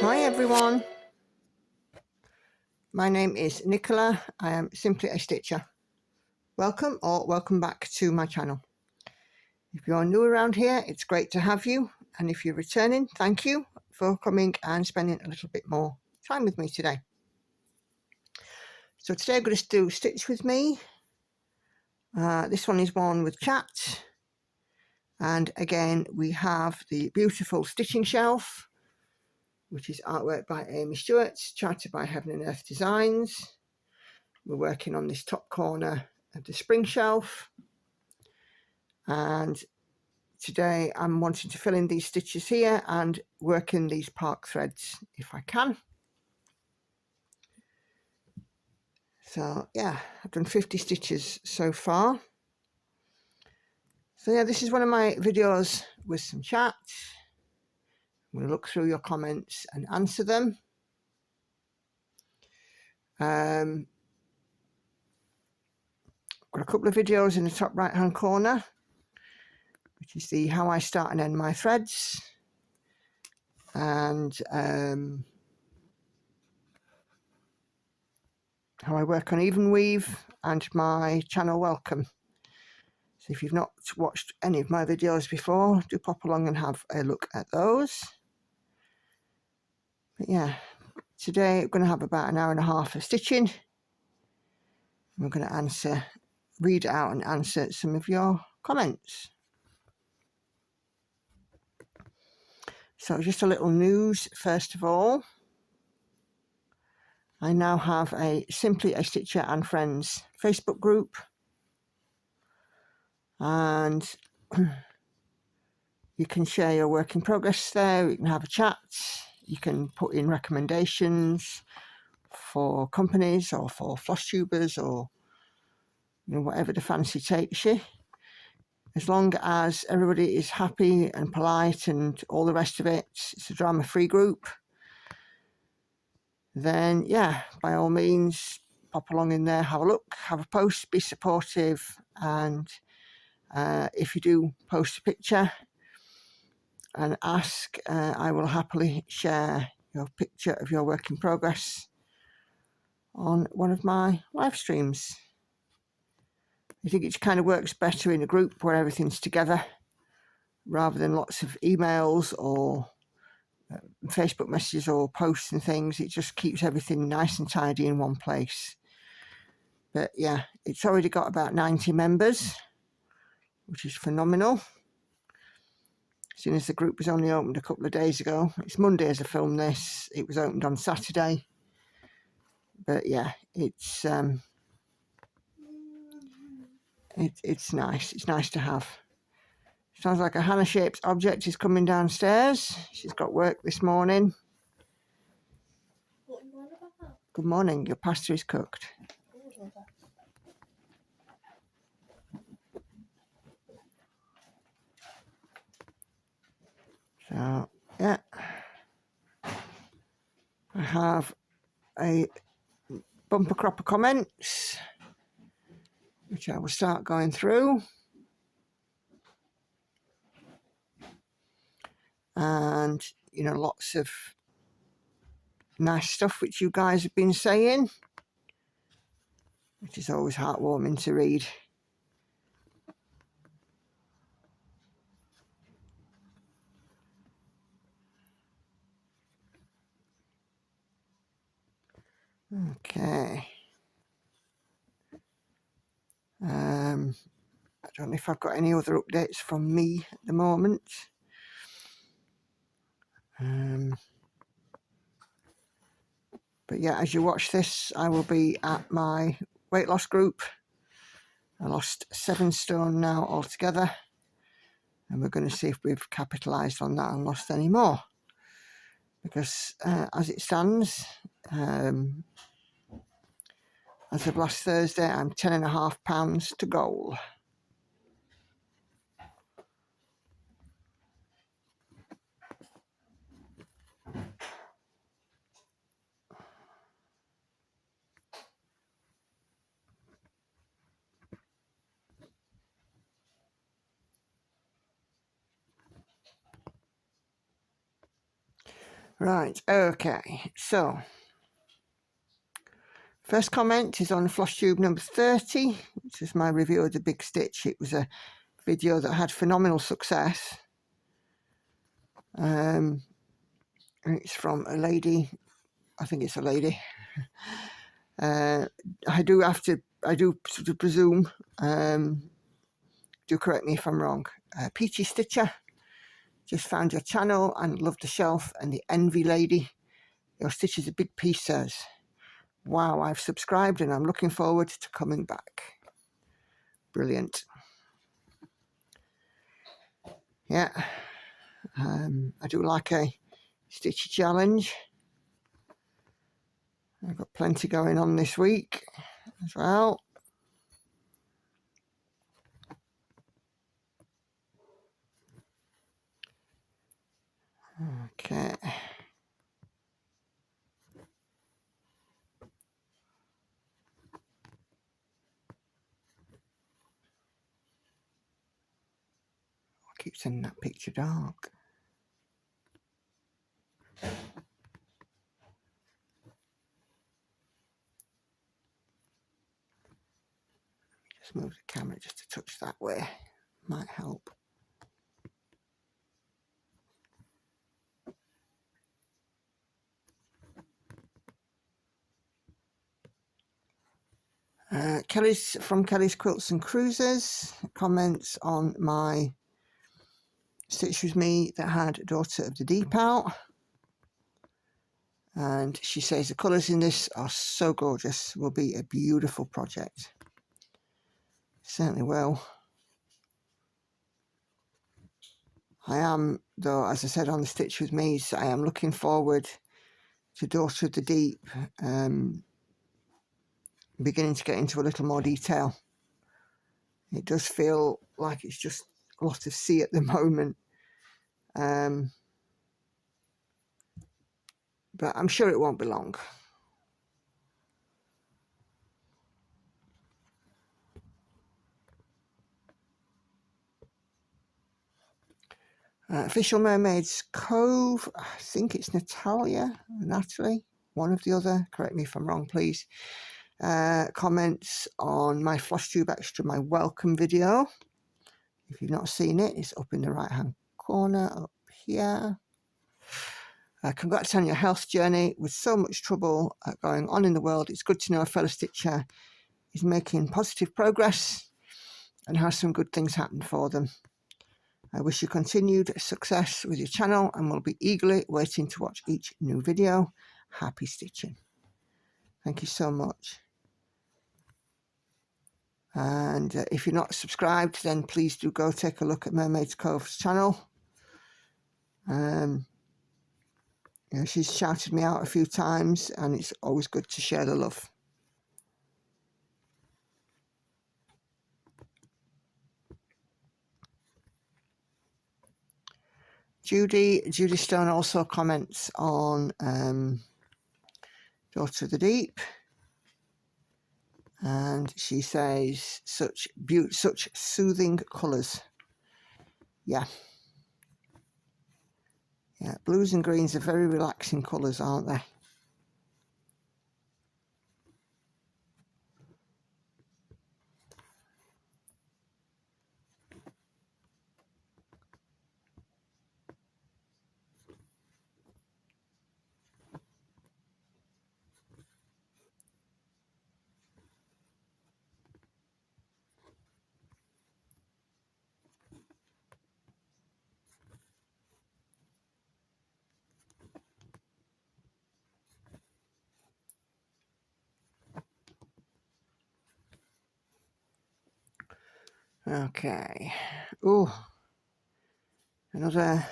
Hi everyone, my name is Nicola. I am simply a stitcher. Welcome or welcome back to my channel. If you're new around here, it's great to have you, and if you're returning, thank you for coming and spending a little bit more time with me today. So today I'm going to do Stitch With Me. This one is one with chat, and again we have the beautiful stitching shelf, which is artwork by Aimee Stewart, charted by Heaven and Earth Designs. We're working on this top corner of the spring shelf, and today I'm wanting to fill in these stitches here and work in these park threads if I can. So yeah, I've done 50 stitches so far. So yeah, this is one of my videos with some chat. I'm going to look through your comments and answer them. Got a couple of videos in the top right hand corner, which is the how I start and end my threads, and how I work on even weave, and my channel welcome. So if you've not watched any of my videos before, do pop along and have a look at those. But yeah, today we're going to have about an hour and a half of stitching. We're going to read out and answer some of your comments. So just a little news first of all. I now have a Simply a Stitcher and Friends Facebook group, and you can share your work in progress there. You can have a chat. You can put in recommendations for companies or for floss tubers, or whatever the fancy takes you. As long as everybody is happy and polite and all the rest of it, it's a drama-free group, then yeah, by all means, pop along in there, have a look, have a post, be supportive, and if you do post a picture and ask, I will happily share your picture of your work in progress on one of my live streams. I think it kind of works better in a group where everything's together, rather than lots of emails or Facebook messages or posts and things. It just keeps everything nice and tidy in one place. But yeah, it's already got about 90 members, which is phenomenal. Seeing as the group was only opened a couple of days ago. It's Monday as I film this. It was opened on Saturday. But yeah, it's nice. It's nice to have. Sounds like a Hannah-shaped object is coming downstairs. She's got work this morning. Good morning. Your pasta is cooked. So yeah, I have a bumper crop of comments, which I will start going through. And lots of nice stuff which you guys have been saying, which is always heartwarming to read. Okay. I don't know if I've got any other updates from me at the moment. But yeah, as you watch this, I will be at my weight loss group. I lost 7 stone now altogether, and we're going to see if we've capitalised on that and lost any more. Because as it stands, as of last Thursday, I'm 10.5 pounds to goal. Right, okay, so first comment is on floss tube number 30, which is my review of the big stitch. It was a video that had phenomenal success. And it's from a lady, I think it's a lady. I do sort of presume, do correct me if I'm wrong. Peachy Stitcher, just found your channel and love the shelf and the envy lady. Your stitch is a big piece, says. Wow, I've subscribed and I'm looking forward to coming back. Brilliant. Yeah, I do like a stitchy challenge. I've got plenty going on this week as well. Okay. I keep sending that picture dark. Just move the camera just a touch that way. Might help. Kelly's from Kelly's Quilts and Cruises comments on my stitch with me that had Daughter of the Deep out, and she says the colours in this are so gorgeous, will be a beautiful project. Certainly will. I am, though, as I said on the stitch with me, I am looking forward to Daughter of the Deep, beginning to get into a little more detail. It does feel like it's just a lot of sea at the moment, but I'm sure it won't be long. Official Mermaids Cove, I think it's Natalie, one of the other, correct me if I'm wrong please, comments on my floss tube extra, my welcome video. If you've not seen it, it's up in the right hand corner up here. Congrats on your health journey. With so much trouble going on in the world, it's good to know a fellow stitcher is making positive progress and has some good things happen for them. I wish you continued success with your channel and will be eagerly waiting to watch each new video. Happy stitching. Thank you so much. And if you're not subscribed, then please do go take a look at Mermaids Cove's channel. You know, she's shouted me out a few times and it's always good to share the love. Judy Stone also comments on Daughter of the Deep, and she says such soothing colours. Yeah, blues and greens are very relaxing colours, aren't they? Okay. Oh, another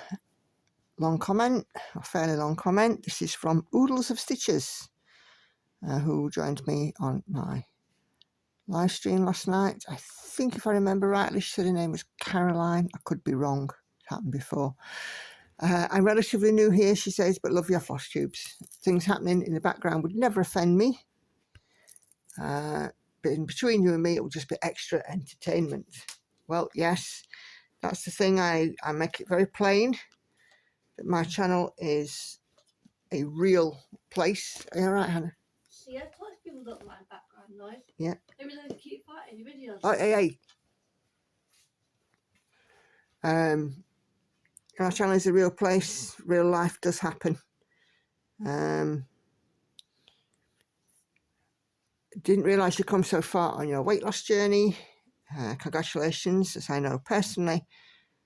long comment, a fairly long comment. This is from Oodles of Stitches, who joined me on my live stream last night. I think if I remember rightly, she said her name was Caroline. I could be wrong. It happened before. I'm relatively new here, she says, but love your floss tubes. Things happening in the background would never offend me. But in between you and me, it will just be extra entertainment. Well, yes, that's the thing. I make it very plain that my channel is a real place. Are you all right, Hannah? Yeah, lots of people don't like background noise. Yeah. Maybe they keep fighting videos. Oh, hey. Our channel is a real place. Real life does happen. Didn't realise you'd come so far on your weight loss journey. Congratulations, as I know personally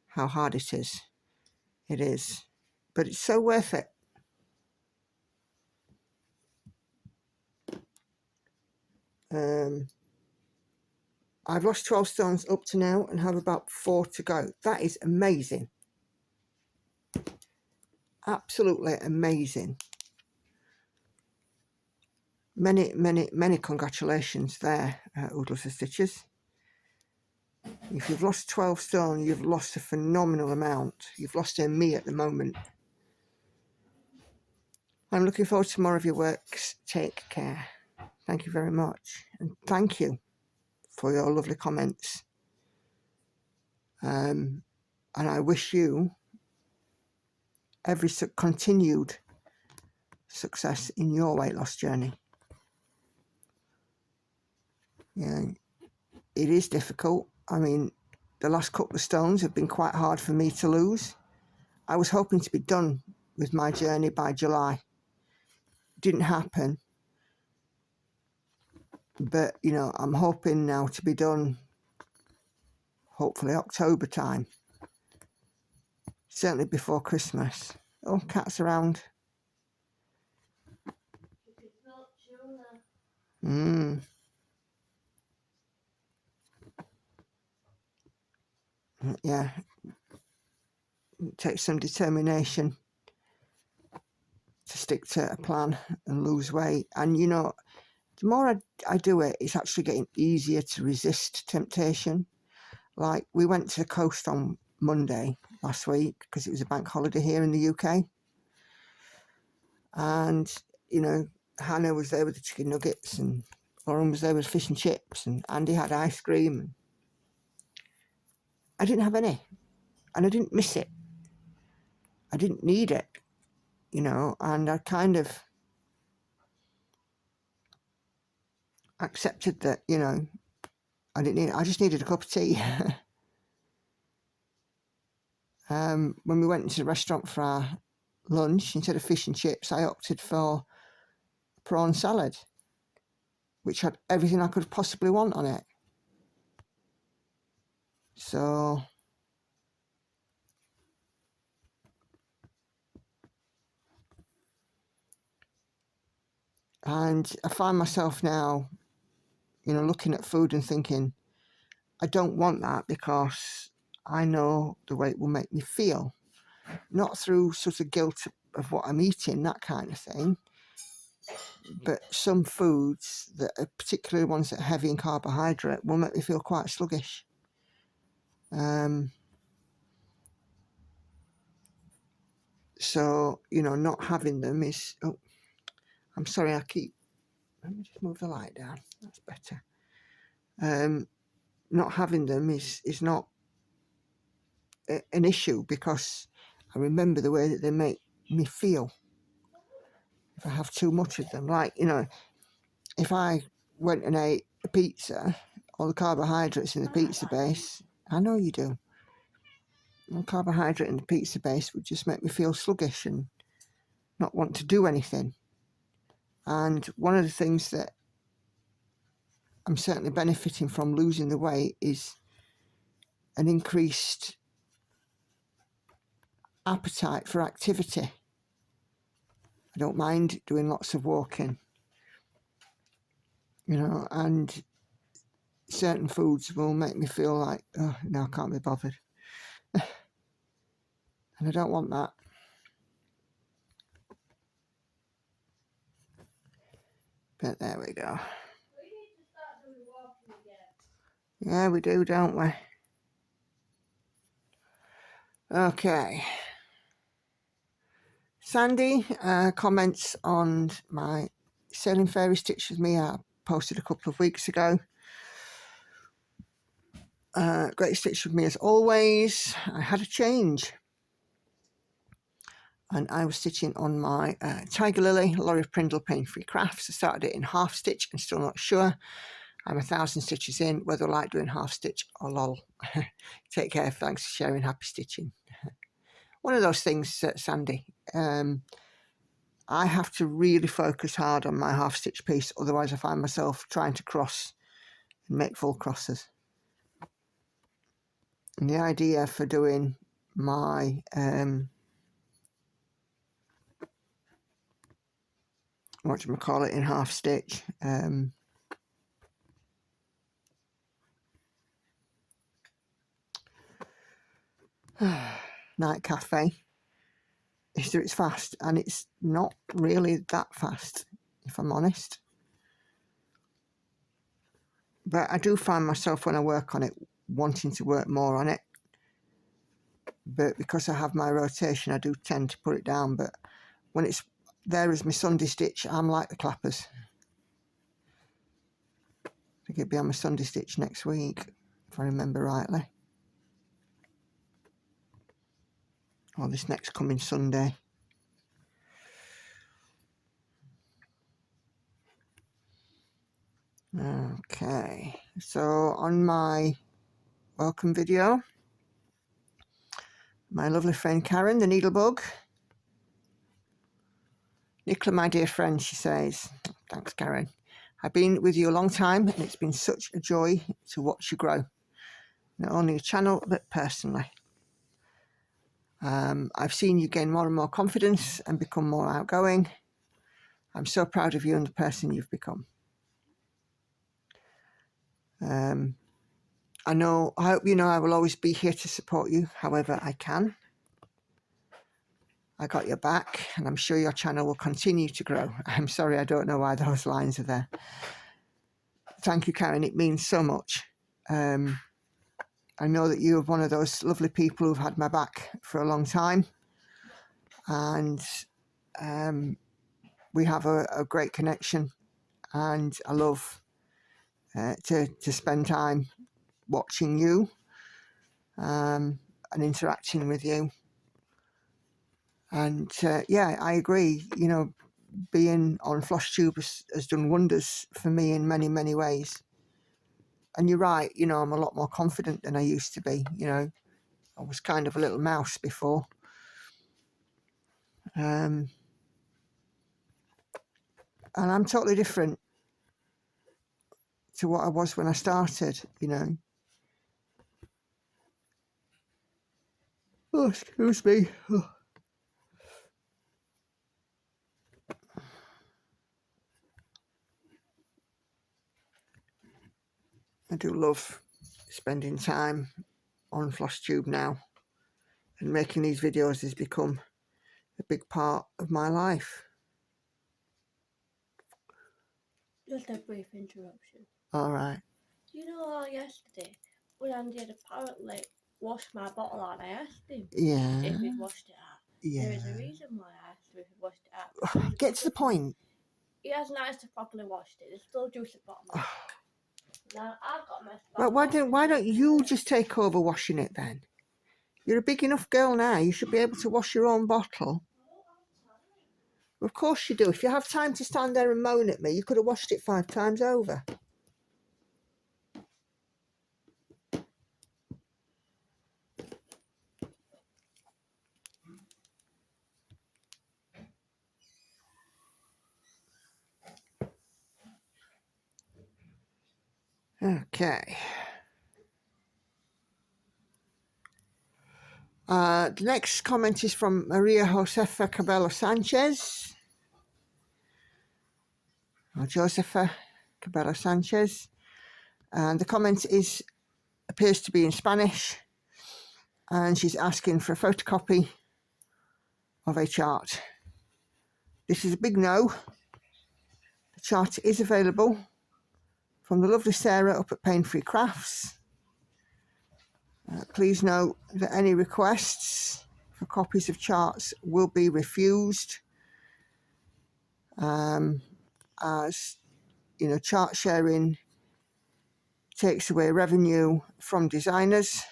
how hard it is. It is. But it's so worth it. I've lost 12 stones up to now and have about 4 to go. That is amazing. Absolutely amazing. Many congratulations there, Oodles and Stitches. If you've lost 12 stone, you've lost a phenomenal amount. You've lost Aimee at the moment. I'm looking forward to more of your works. Take care. Thank you very much. And thank you for your lovely comments. And I wish you every continued success in your weight loss journey. Yeah, it is difficult. I mean, the last couple of stones have been quite hard for me to lose. I was hoping to be done with my journey by July. Didn't happen. But, you know, I'm hoping now to be done, hopefully October time. Certainly before Christmas. Oh, cats around. Yeah. It takes some determination to stick to a plan and lose weight. And, you know, the more I do it, it's actually getting easier to resist temptation. Like, we went to the coast on Monday last week because it was a bank holiday here in the UK. And, you know, Hannah was there with the chicken nuggets and Lauren was there with fish and chips and Andy had ice cream. And I didn't have any and I didn't miss it. I didn't need it, you know, and I kind of accepted that, you know, I just needed a cup of tea. When we went into the restaurant for our lunch, instead of fish and chips, I opted for prawn salad, which had everything I could possibly want on it. So, and I find myself now, you know, looking at food and thinking, I don't want that because I know the way it will make me feel. Not through sort of guilt of what I'm eating, that kind of thing, but some foods, that are particularly ones that are heavy in carbohydrate, will make me feel quite sluggish. So, you know, not having them is... Oh, I'm sorry, let me just move the light down. That's better. Not having them is not an issue because I remember the way that they make me feel if I have too much of them. Like, you know, if I went and ate a pizza, all the carbohydrates in the pizza base, I know you do, all the carbohydrate in the pizza base would just make me feel sluggish and not want to do anything. And one of the things that I'm certainly benefiting from losing the weight is an increased appetite for activity. I don't mind doing lots of walking, you know, and certain foods will make me feel like, oh, no, I can't be bothered. And I don't want that. But there we go. We need to start doing walking again. Yeah, we do, don't we? Okay. Sandy comments on my Sailing Fairy Stitch with Me I posted a couple of weeks ago. Great stitch with me as always. I had a change. and I was stitching on my Tiger Lily Laurie Prindle Pain-Free Crafts. I started it in half stitch and still not sure. I'm 1,000 stitches in, whether I like doing half stitch or lol. Take care, thanks for sharing, happy stitching. One of those things, Sandy, I have to really focus hard on my half stitch piece, otherwise I find myself trying to cross and make full crosses. And the idea for doing my whatchamacallit in half stitch, night cafe, is that it's fast, and it's not really that fast, if I'm honest. But I do find myself, when I work on it, wanting to work more on it. But because I have my rotation, I do tend to put it down. But when it's there as my Sunday stitch, I'm like the clappers. I think it'll be on my Sunday stitch next week, if I remember rightly. Or this next coming Sunday. Okay, so on my welcome video, my lovely friend Karen, the needlebug. Nicola, my dear friend, she says, thanks Karen. I've been with you a long time and it's been such a joy to watch you grow. Not only a channel, but personally. I've seen you gain more and more confidence and become more outgoing. I'm so proud of you and the person you've become. I hope you know I will always be here to support you however I can. I got your back and I'm sure your channel will continue to grow. I'm sorry, I don't know why those lines are there. Thank you, Karen, it means so much. I know that you're one of those lovely people who've had my back for a long time, and we have a great connection, and I love to spend time watching you and interacting with you. And yeah, I agree, you know, being on FlossTube has done wonders for me in many, many ways. And you're right, you know, I'm a lot more confident than I used to be, you know. I was kind of a little mouse before. And I'm totally different to what I was when I started, you know. Oh, excuse me. Oh. I do love spending time on FlossTube now, and making these videos has become a big part of my life. Just a brief interruption. All right. You know, yesterday when Andy had apparently washed my bottle out, I asked him Yeah. if he'd washed it out. Yeah. There is a reason why I asked him if he'd washed it out. Get to the point. He hasn't actually properly washed it. There's still juice at the bottom. Now I've got messed Well, about. why don't you just take over washing it then? You're a big enough girl now. You should be able to wash your own bottle. Of course you do. If you have time to stand there and moan at me, you could have washed it 5 times over. Okay. The next comment is from Maria Josefa Cabello Sanchez. Or Josefa Cabello Sanchez. And the comment appears to be in Spanish. And she's asking for a photocopy of a chart. This is a big no. The chart is available from the lovely Sarah up at Pain-Free Crafts. Please note that any requests for copies of charts will be refused, as you know, chart sharing takes away revenue from designers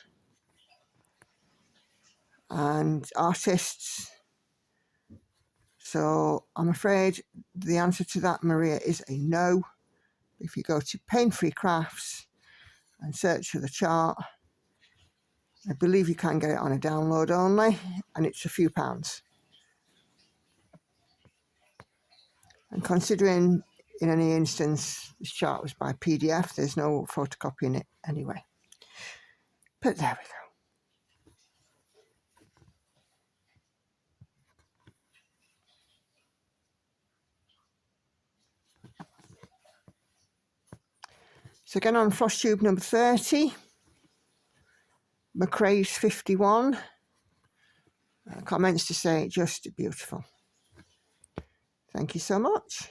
and artists, So I'm afraid the answer to that, Maria, is a no. If you go to Pain-Free Crafts and search for the chart, I believe you can get it on a download only, and it's a few pounds. And considering in any instance this chart was by PDF, there's no photocopying it anyway. But there we go. So again on floss tube number 30, McRae's 51. Comments to say just beautiful. Thank you so much.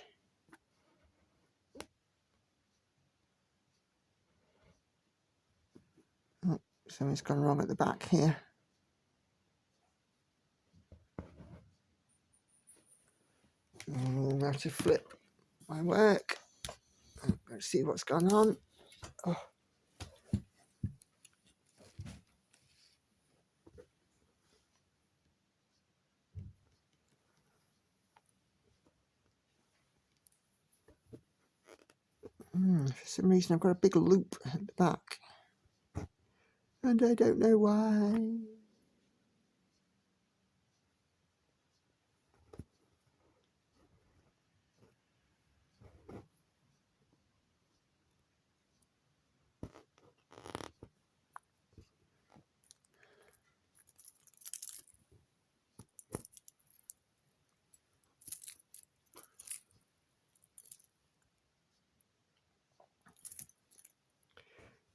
Oh, something's gone wrong at the back here. I'm going to flip my work. Let's see what's gone on. Oh. For some reason I've got a big loop at the back, and I don't know why.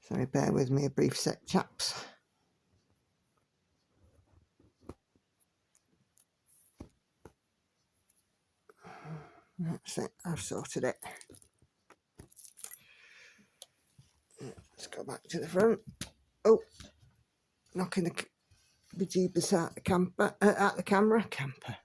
Sorry, bear with me a brief sec, chaps. That's it, I've sorted it. Let's go back to the front. Oh, knocking the bejeebus out the camper, out the camera. Camper.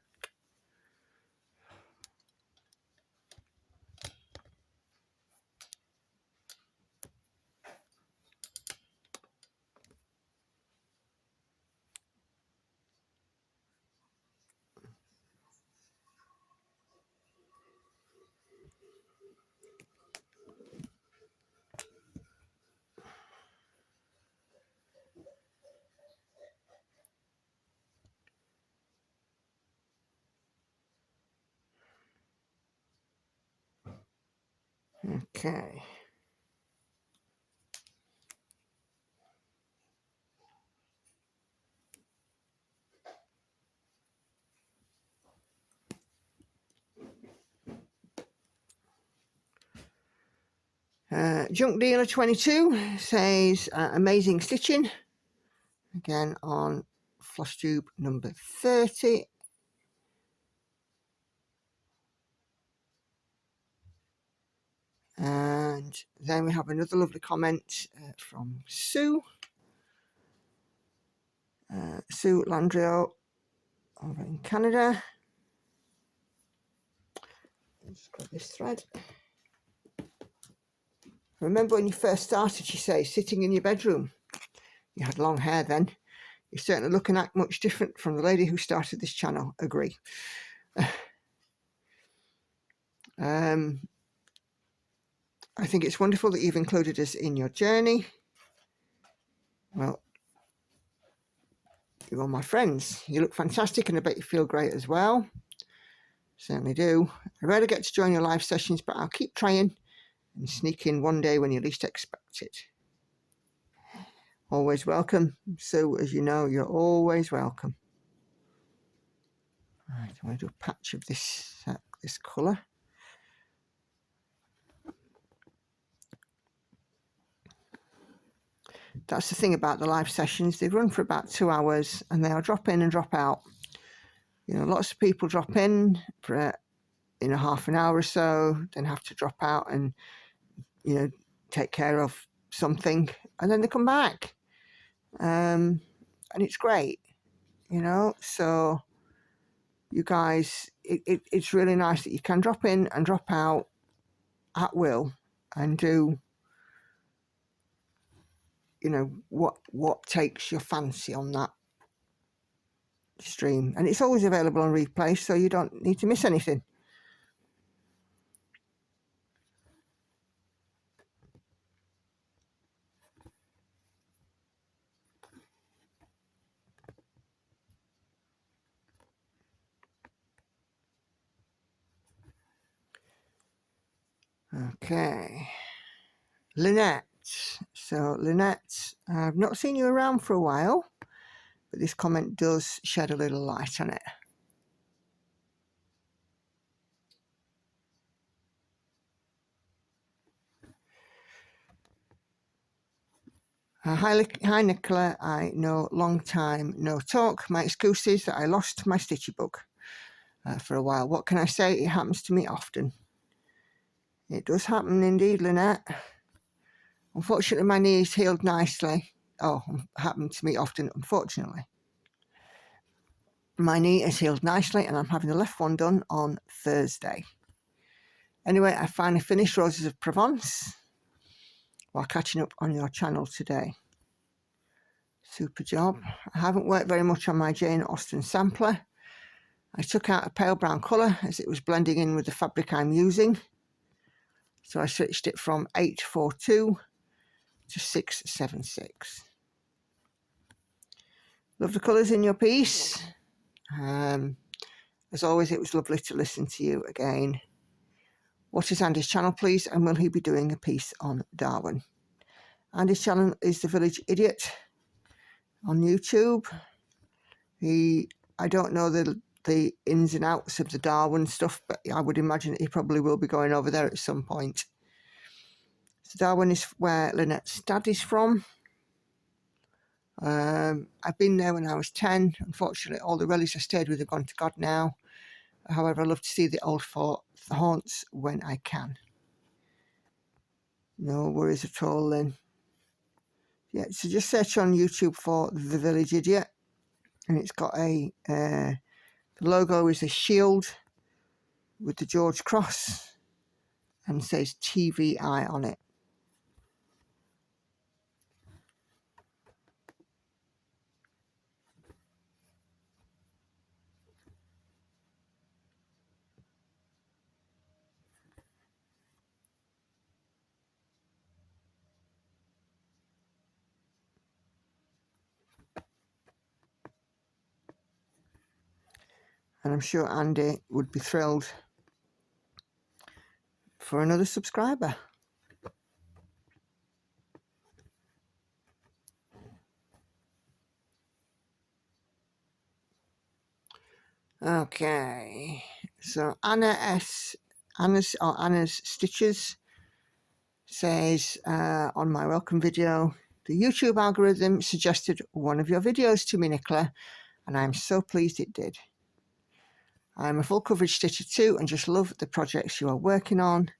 Okay. Junk Dealer 22 says amazing stitching. Again on floss tube number 30. And then we have another lovely comment from Sue. Sue Landrio over in Canada. Let's grab this thread. Remember when you first started, she says, sitting in your bedroom. You had long hair then. You certainly look and act much different from the lady who started this channel. Agree. I think it's wonderful that you've included us in your journey. Well, you're all my friends. You look fantastic and I bet you feel great as well. Certainly do. I rarely get to join your live sessions, but I'll keep trying and sneak in one day when you least expect it. Always welcome. So, as you know, you're always welcome. Right, I'm going to do a patch of this colour. That's the thing about the live sessions. They run for about 2 hours and they are drop in and drop out. You know, lots of people drop in for half an hour or so, then have to drop out and, you know, take care of something, and then they come back. And it's great, you know. So you guys, it's really nice that you can drop in and drop out at will and do, you know, what takes your fancy on that stream, and it's always available on replay, so you don't need to miss anything. Okay, Lynette. So Lynette, I've not seen you around for a while, but this comment does shed a little light on it. Hi Nicola, I know long time no talk. My excuse is that I lost my stitchy book for a while. What can I say? It happens to me often. It does happen indeed, Lynette. Unfortunately, my knee's healed nicely. Oh, happened to me often, unfortunately. My knee is healed nicely and I'm having the left one done on Thursday. Anyway, I finally finished Roses of Provence while catching up on your channel today. Super job. I haven't worked very much on my Jane Austen sampler. I took out a pale brown colour as it was blending in with the fabric I'm using. So I switched it from 842 to 676. Love the colours in your piece. As always, it was lovely to listen to you again. What is Andy's channel, please? And will he be doing a piece on Darwin? Andy's channel is The Village Idiot on YouTube. I don't know the ins and outs of the Darwin stuff, but I would imagine he probably will be going over there at some point. So Darwin is where Lynette's dad is from. I've been there when I was 10. Unfortunately, all the relatives I stayed with have gone to God now. However, I love to see the old haunts when I can. No worries at all, Lynn. Yeah, so just search on YouTube for The Village Idiot, and it's got the logo is a shield with the George Cross and says TVI on it. And I'm sure Andy would be thrilled for another subscriber. Okay, so Anna's Stitches says on my welcome video, the YouTube algorithm suggested one of your videos to me, Nicola, and I'm so pleased it did. I'm a full coverage stitcher too and just love the projects you are working on.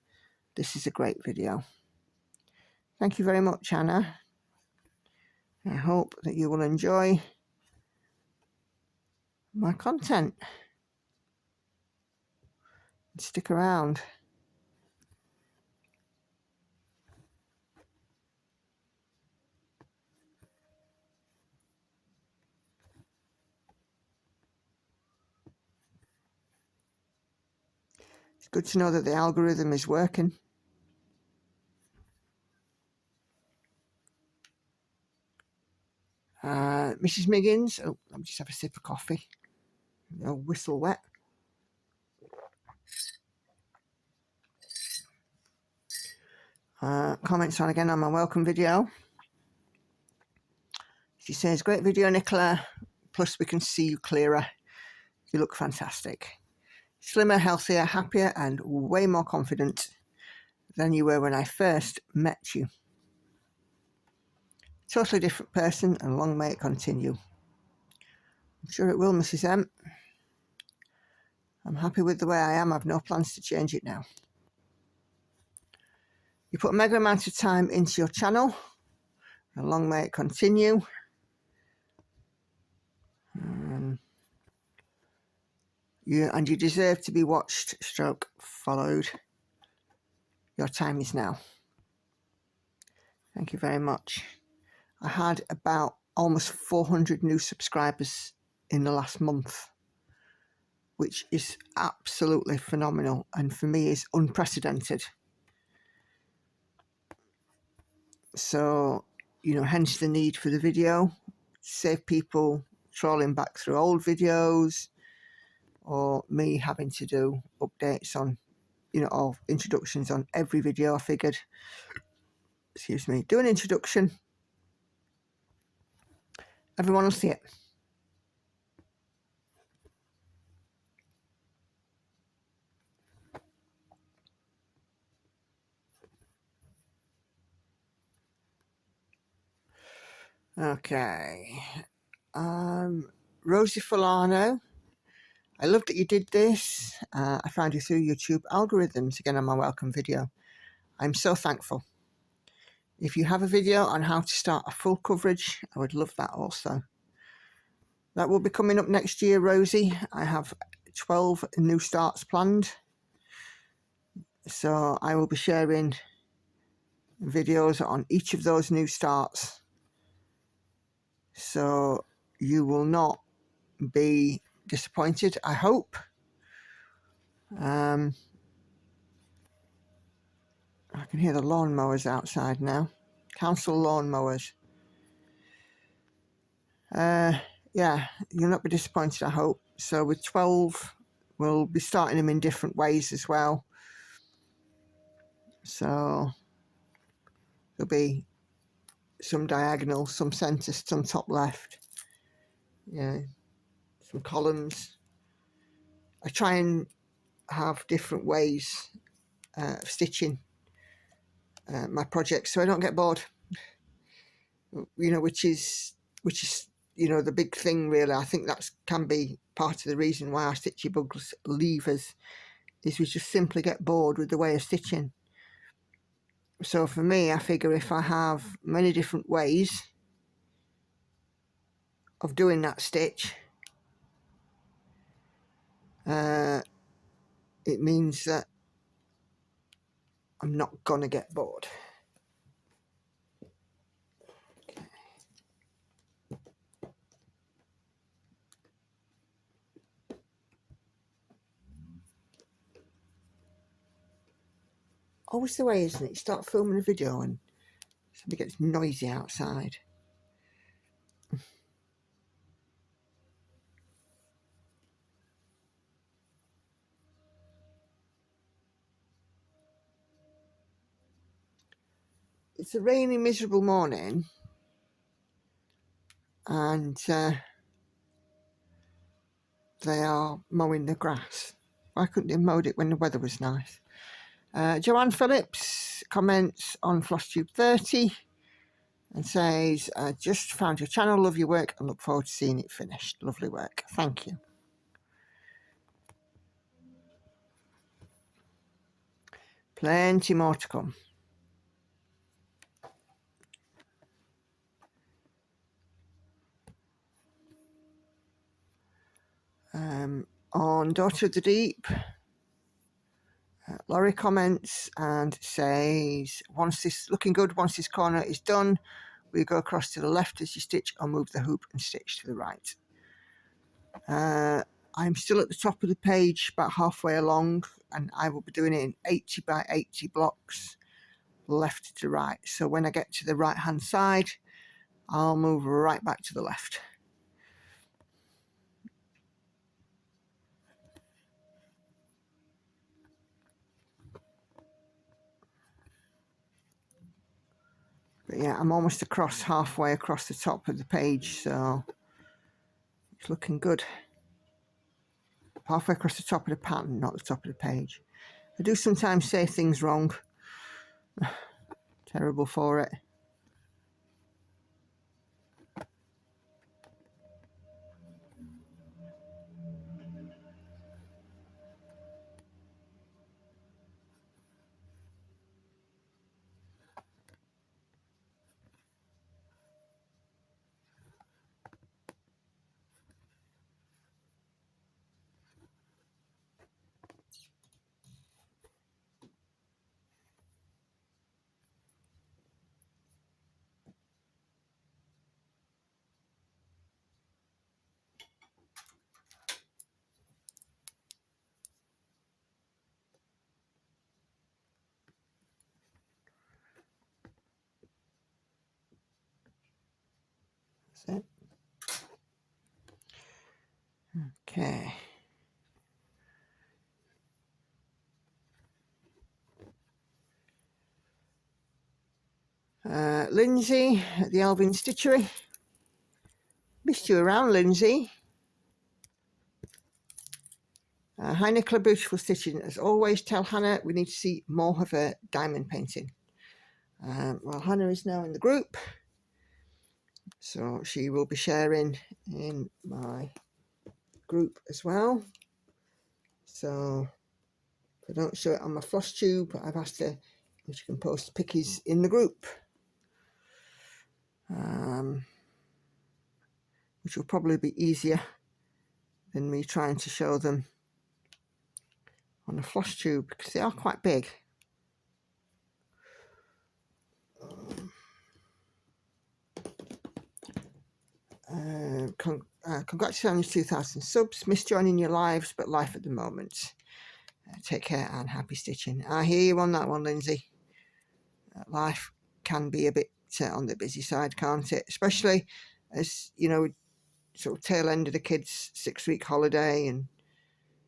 This is a great video. Thank you very much, Anna. I hope that you will enjoy my content. Stick around. It's good to know that the algorithm is working. Mrs. Miggins, oh, let me just have a sip of coffee. No whistle wet. Comments on again on my welcome video. She says, great video, Nicola. Plus we can see you clearer. You look fantastic. Slimmer, healthier, happier, and way more confident than you were when I first met you. Totally different person, and long may it continue. I'm sure it will, Mrs. M. I'm happy with the way I am. I've no plans to change it now. You put a mega amount of time into your channel, and long may it continue. You deserve to be watched, stroke followed. Your time is now. Thank you very much. I had about almost 400 new subscribers in the last month, which is absolutely phenomenal and for me is unprecedented. So, you know, hence the need for the video, save people trawling back through old videos or me having to do updates on, you know, or introductions on every video. I figured, excuse me, do an introduction, everyone will see it. Okay, Rosie Fulano, I love that you did this. I found you through YouTube algorithms. Again, on my welcome video. I'm so thankful. If you have a video on how to start a full coverage, I would love that also. That will be coming up next year, Rosie. I have 12 new starts planned. So I will be sharing videos on each of those new starts. So you will not be disappointed, I hope. I can hear the lawnmowers outside now. Council lawnmowers. Yeah, you'll not be disappointed, I hope. So with 12, we'll be starting them in different ways as well. So there'll be some diagonal, some centre, some top left. Yeah, some columns. I try and have different ways of stitching my projects so I don't get bored. You know, which is you know the big thing really. I think that can be part of the reason why our Stitchy Bugs leavers is we just simply get bored with the way of stitching. So for me, I figure if I have many different ways of doing that stitch, it means that I'm not gonna get bored. Always the way, isn't it? You start filming a video and somebody gets noisy outside. It's a rainy, miserable morning, and they are mowing the grass. Why couldn't they have mowed it when the weather was nice? Joanne Phillips comments on FlossTube30 and says, just found your channel, love your work and look forward to seeing it finished. Lovely work. Thank you. Plenty more to come. On Daughter of the Deep, Laurie comments and says, once this looking good, once this corner is done, we go across to the left as you stitch or move the hoop and stitch to the right. I'm still at the top of the page, about halfway along, and I will be doing it in 80 by 80 blocks, left to right. So when I get to the right hand side, I'll move right back to the left. But yeah, I'm almost halfway across the top of the page, so it's looking good. Halfway across the top of the pattern, not the top of the page. I do sometimes say things wrong. Terrible for it. That's it. Okay. Lindsay at the Alvin Stitchery. Missed you around, Lindsay. Hi Nicola, beautiful stitching. As always, tell Hannah we need to see more of her diamond painting. Well, Hannah is now in the group, so she will be sharing in my group as well. So if I don't show it on my floss tube, I've asked her if she can post pickies in the group, which will probably be easier than me trying to show them on a floss tube because they are quite big. Congratulations on your 2,000 subs. Miss joining your lives, but life at the moment. Take care and happy stitching. I hear you on that one, Lindsay. Life can be a bit on the busy side, can't it? Especially as, you know, sort of tail end of the kids' 6-week holiday, and,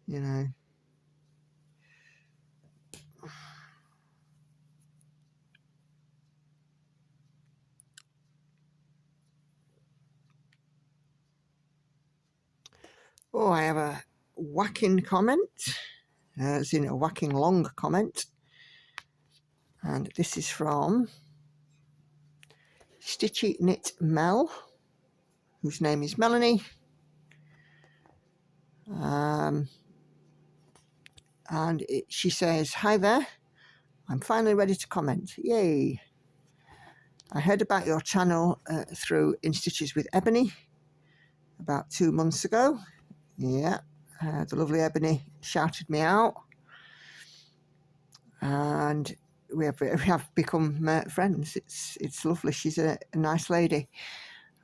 you know. Oh, I have a whacking comment. As in a whacking long comment. And this is from Stitchy Knit Mel, whose name is Melanie. She says, "Hi there, I'm finally ready to comment. Yay. I heard about your channel through In Stitches with Ebony about 2 months ago. Yeah, the lovely Ebony shouted me out, and we have become friends. It's lovely. She's a nice lady.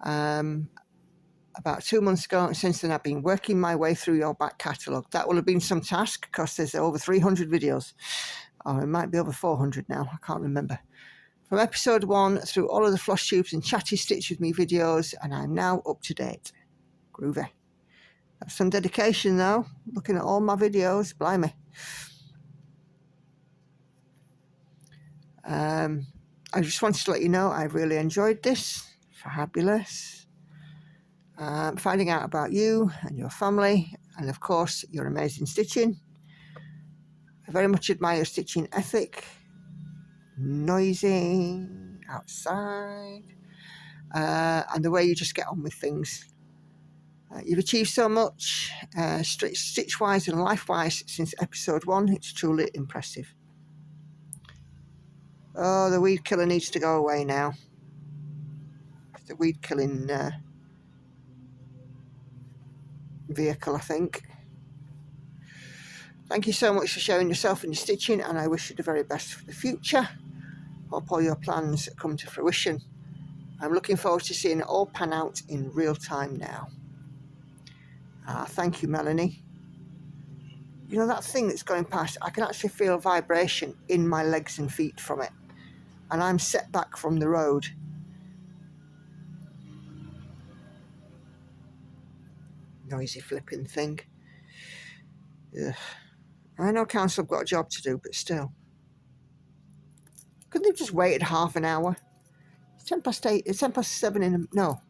About 2 months ago, since then I've been working my way through your back catalogue. That will have been some task because there's over 300 videos. Or it might be over 400 now, I can't remember. From episode 1 through all of the floss tubes and chatty Stitch With Me videos, and I'm now up to date. Groovy. That's some dedication though, looking at all my videos, blimey. I just wanted to let you know I've really enjoyed this. Fabulous. Finding out about you and your family, and of course your amazing stitching. I very much admire your stitching ethic. Noisy outside, and the way you just get on with things. You've achieved so much stitch-wise and life-wise since episode 1. It's truly impressive. Oh, the weed killer needs to go away now. The weed killing vehicle, I think. Thank you so much for sharing yourself and your stitching, and I wish you the very best for the future. Hope all your plans come to fruition. I'm looking forward to seeing it all pan out in real time now. Thank you, Melanie. You know, that thing that's going past, I can actually feel vibration in my legs and feet from it. And I'm set back from the road. Noisy flipping thing. Ugh. I know council have got a job to do, but still. Couldn't they have just waited half an hour? It's 10 past 8, it's 10 past 7 in the, no.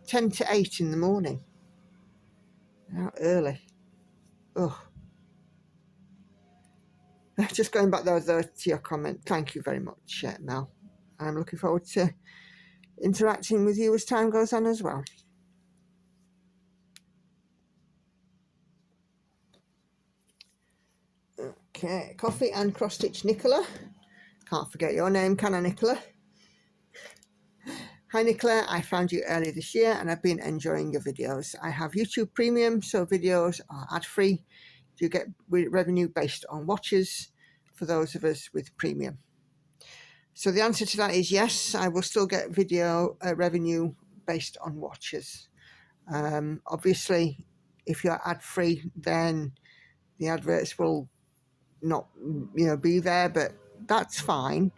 10 to 8 in the morning. How early. Ugh. Just going back there to your comment, thank you very much, Mel. I'm looking forward to interacting with you as time goes on as well. Okay, Coffee and Cross Stitch Nicola. Can't forget your name, can I, Nicola? Hi Nicola, I found you earlier this year and I've been enjoying your videos. I have YouTube Premium, so videos are ad-free. You get revenue based on watches for those of us with Premium. So the answer to that is yes, I will still get video revenue based on watches. Obviously, if you're ad-free, then the adverts will not, be there, but that's fine.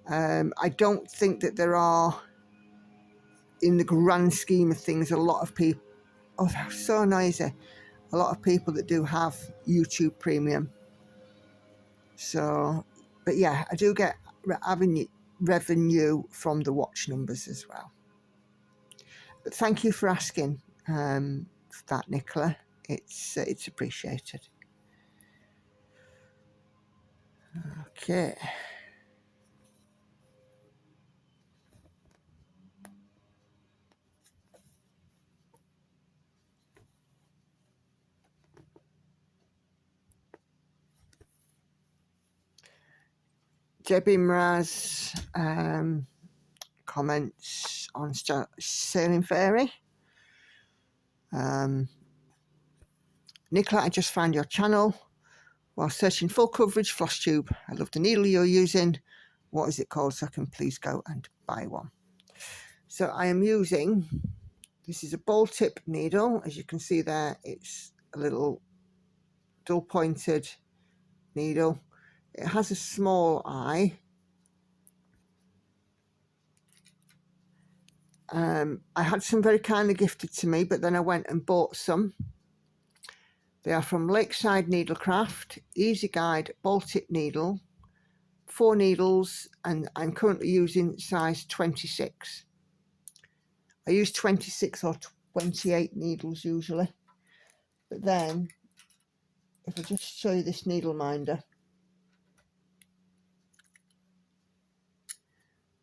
I don't think that there are in the grand scheme of things, a lot of people, oh, they're so noisy, a lot of people that do have YouTube Premium. So, but yeah, I do get revenue from the watch numbers as well. But thank you for asking for that, Nicola. It's appreciated. Okay. Debbie Mraz comments on Sailing Fairy. Nicola, I just found your channel while searching full coverage floss tube. I love the needle you're using. What is it called so I can please go and buy one? So I am using, this is a ball tip needle. As you can see there, it's a little dull pointed needle. It has a small eye. I had some very kindly gifted to me, but then I went and bought some. They are from Lakeside Needlecraft, Easy Guide ball tip needle, 4 needles, and I'm currently using size 26. I use 26 or 28 needles usually, but then if I just show you this needle minder,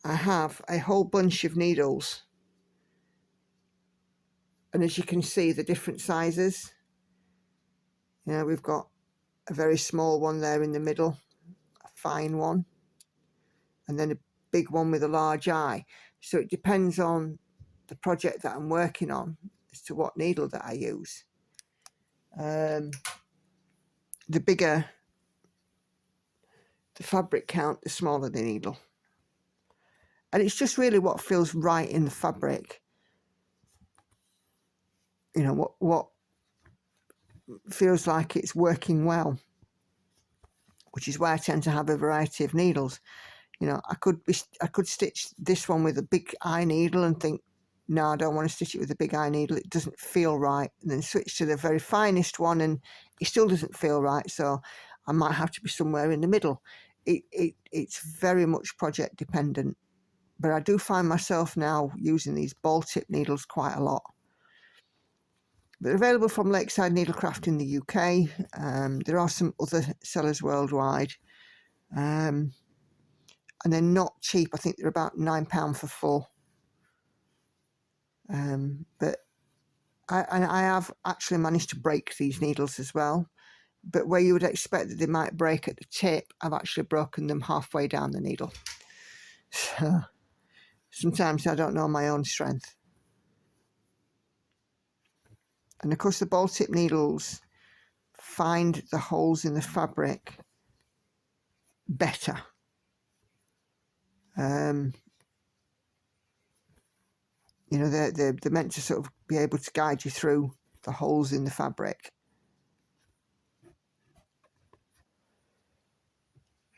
I have a whole bunch of needles, and as you can see, the different sizes. You know, we've got a very small one there in the middle, a fine one, and then a big one with a large eye. So it depends on the project that I'm working on as to what needle that I use. The bigger the fabric count, the smaller the needle. And it's just really what feels right in the fabric. You know, what feels like it's working well, which is why I tend to have a variety of needles. You know, I could stitch this one with a big eye needle and think, no, I don't want to stitch it with a big eye needle. It doesn't feel right. And then switch to the very finest one and it still doesn't feel right. So I might have to be somewhere in the middle. It's very much project dependent. But I do find myself now using these ball tip needles quite a lot. They're available from Lakeside Needlecraft in the UK. There are some other sellers worldwide. And they're not cheap. I think they're about £9 for 4. But I have actually managed to break these needles as well. But where you would expect that they might break at the tip, I've actually broken them halfway down the needle. So sometimes I don't know my own strength. And of course the ball tip needles find the holes in the fabric better. You know, they're meant to sort of be able to guide you through the holes in the fabric.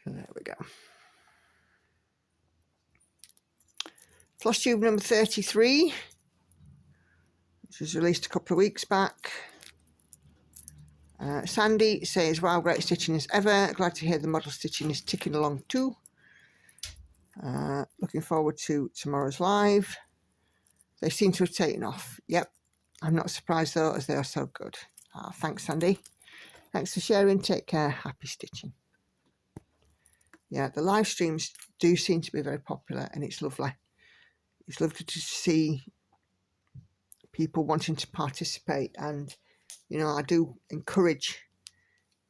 So there we go. Floss tube number 33, which was released a couple of weeks back. Sandy says, wow, great stitching as ever. Glad to hear the model stitching is ticking along too. Looking forward to tomorrow's live. They seem to have taken off. Yep. I'm not surprised though, as they are so good. Thanks, Sandy. Thanks for sharing. Take care. Happy stitching. Yeah, the live streams do seem to be very popular and it's lovely. It's lovely to see people wanting to participate, and you know, I do encourage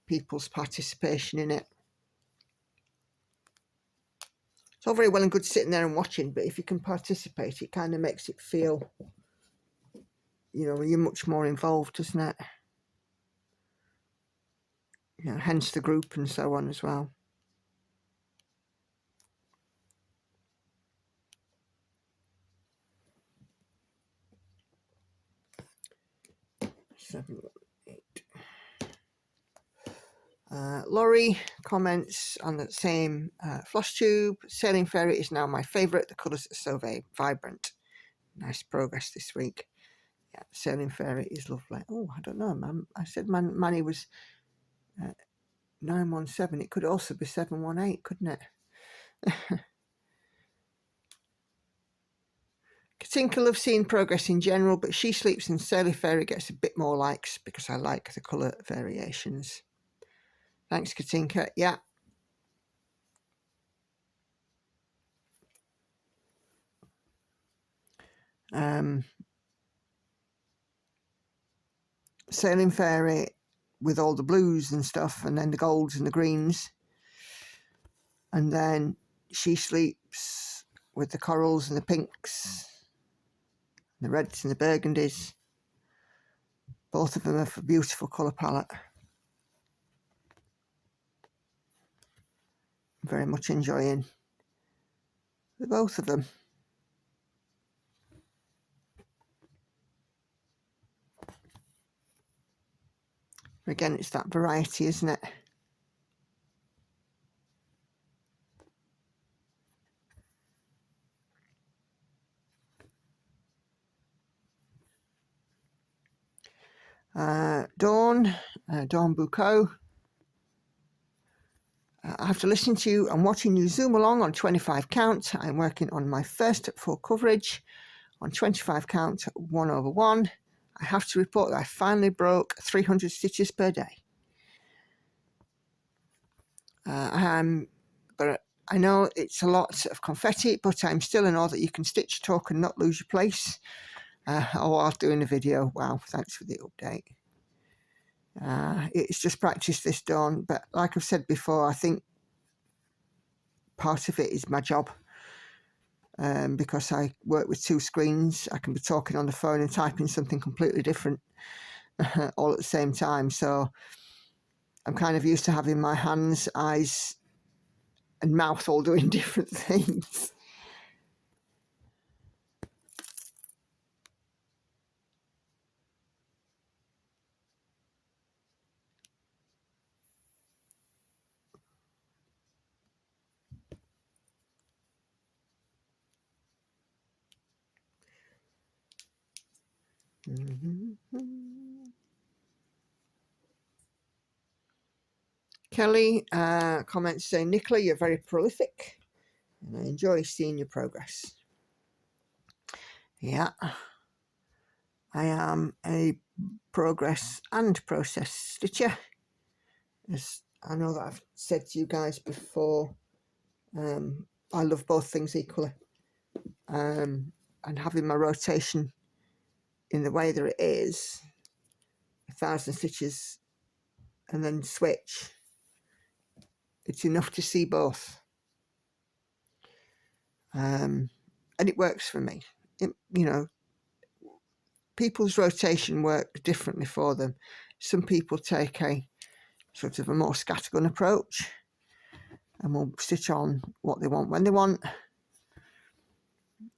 people's participation in it. It's all very well and good sitting there and watching, but if you can participate, it kind of makes it feel, you know, you're much more involved, doesn't it? You know, hence the group and so on as well. Seven, 8. Laurie comments on the same floss tube. Sailing Fairy is now my favourite. The colours are so very vibrant. nice progress this week. Yeah, Sailing Fairy is lovely. Oh, I don't know, I said Manny was 917. It could also be 718, couldn't it? Katinka loves seeing progress in general, but She Sleeps and Sailing Fairy gets a bit more likes because I like the colour variations. Thanks, Katinka. Yeah. Sailing Fairy with all the blues and stuff, and then the golds and the greens. And then She Sleeps with the corals and the pinks, the reds and the burgundies. Both of them have a beautiful colour palette. Very much enjoying the both of them. Again, it's that variety, isn't it? Dawn Bucco. After listening to you and watching you zoom along on 25 count, I'm working on my first full coverage on 25 count 1/1. I have to report that I finally broke 300 stitches per day. But I know it's a lot of confetti, but I'm still in awe that you can stitch, talk and not lose your place. While doing the video. Wow, thanks for the update. It's just practice this, Dawn, but like I've said before, I think part of it is my job. Because I work with two screens, I can be talking on the phone and typing something completely different all at the same time. So I'm kind of used to having my hands, eyes and mouth all doing different things. Kelly comments saying, Nicola, you're very prolific and I enjoy seeing your progress. Yeah, I am a progress and process stitcher. As I know that I've said to you guys before, I love both things equally. And having my rotation in the way that it is, 1,000 stitches and then switch, it's enough to see both. And it works for me. People's rotation works differently for them. Some people take a sort of a more scattergun approach and will stitch on what they want when they want.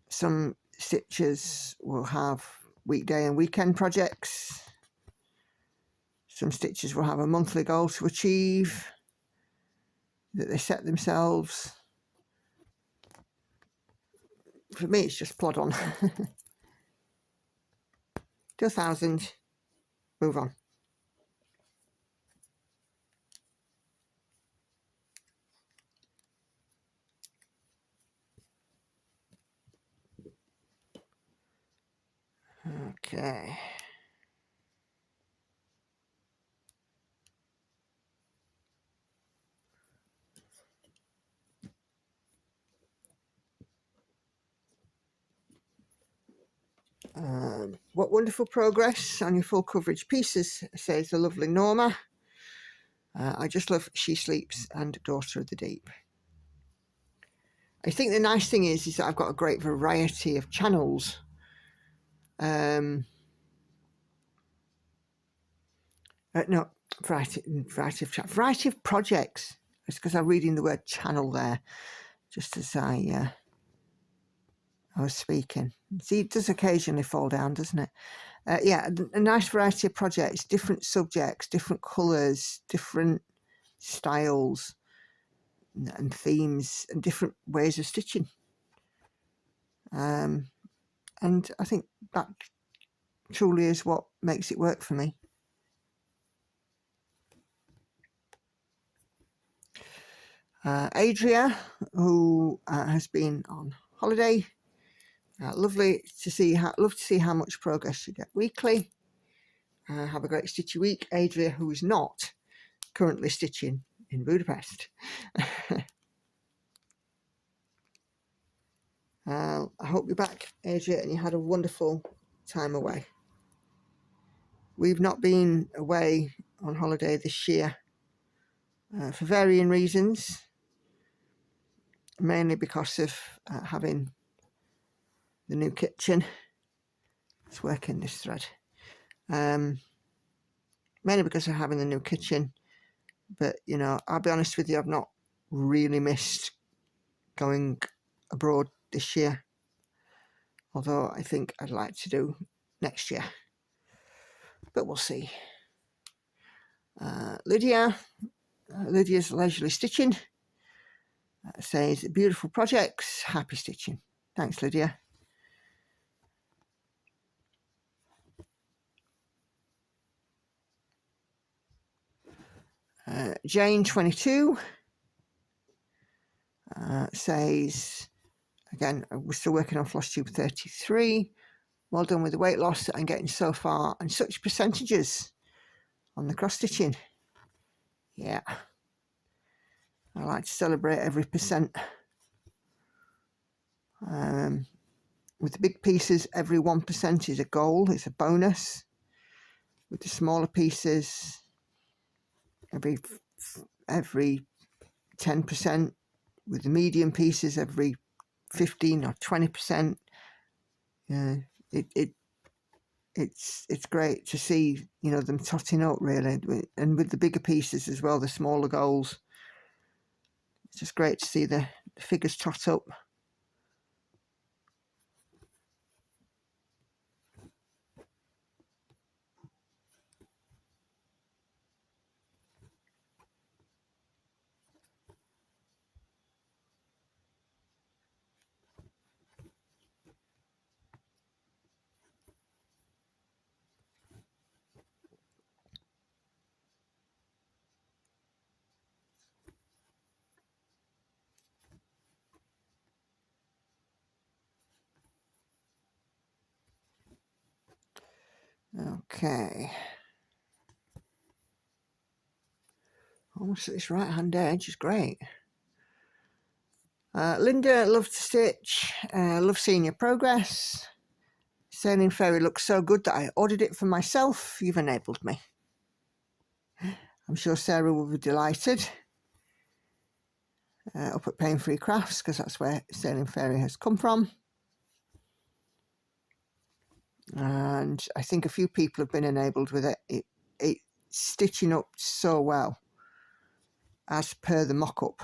Some stitchers will have weekday and weekend projects. Some stitchers will have a monthly goal to achieve that they set themselves. For me, it's just plod on. Do 1,000, move on. Okay. What wonderful progress on your full coverage pieces, says the lovely Norma. I just love She Sleeps and Daughter of the Deep. I think the nice thing is that I've got a great variety of channels. No, variety of projects. It's because I'm reading the word channel there, just as I was speaking. See, it does occasionally fall down, doesn't it? Yeah, a nice variety of projects, different subjects, different colours, different styles and themes and different ways of stitching. And And I think that truly is what makes it work for me. Adria, who has been on holiday, love to see how much progress you get weekly. Have a great stitchy week, Adria, who is not currently stitching in Budapest. I hope you're back, Adria, and you had a wonderful time away. We've not been away on holiday this year for varying reasons, mainly because of having the new kitchen. It's working, this thread. Mainly because of having the new kitchen, but I'll be honest with you, I've not really missed going abroad this year, although I think I'd like to do next year, but we'll see. Lydia's Leisurely Stitching says, beautiful projects, happy stitching. Thanks, Lydia. Jane 22 says, again, we're still working on floss tube 33. Well done with the weight loss that I'm getting so far, and such percentages on the cross stitching. Yeah, I like to celebrate every percent. With the big pieces, every 1% is a goal, it's a bonus. With the smaller pieces, every 10%. With the medium pieces, every 15 or 20%. It's great to see them totting up, really, and with the bigger pieces as well, the smaller goals. It's just great to see the figures tot up. Okay. Almost at this right hand edge is great. Linda, love to stitch. Love seeing your progress. Sailing Fairy looks so good that I ordered it for myself. You've enabled me. I'm sure Sarah will be delighted. Up at Pain Free Crafts, because that's where Sailing Fairy has come from. And I think a few people have been enabled with it. It's stitching up so well, as per the mock-up,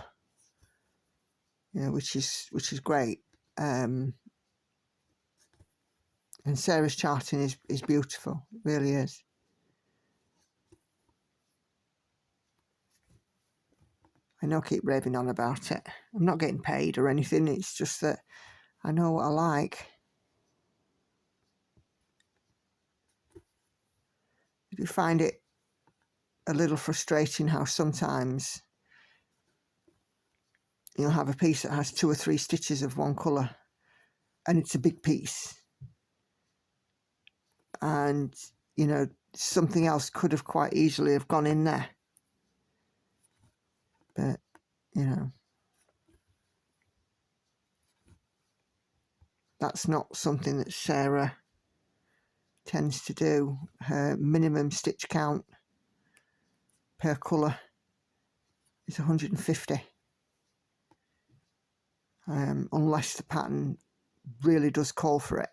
which is great. And Sarah's charting is beautiful, it really is. I know I keep raving on about it. I'm not getting paid or anything, it's just that I know what I like. I do find it a little frustrating how sometimes you'll have a piece that has 2 or 3 stitches of one colour, and it's a big piece, and something else could have quite easily have gone in there, but that's not something that Sarah tends to do. Her minimum stitch count per colour is 150, unless the pattern really does call for it.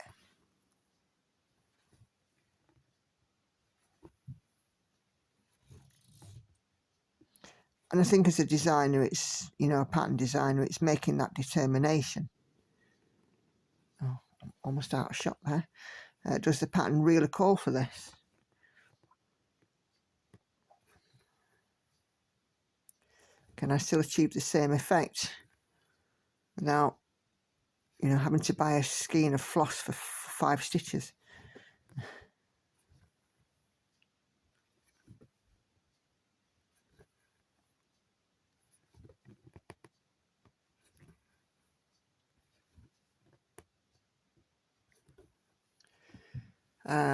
And I think as a designer, it's, a pattern designer, it's making that determination. Oh, almost out of shot there. Does the pattern really call for this? Can I still achieve the same effect without, having to buy a skein of floss for 5 stitches.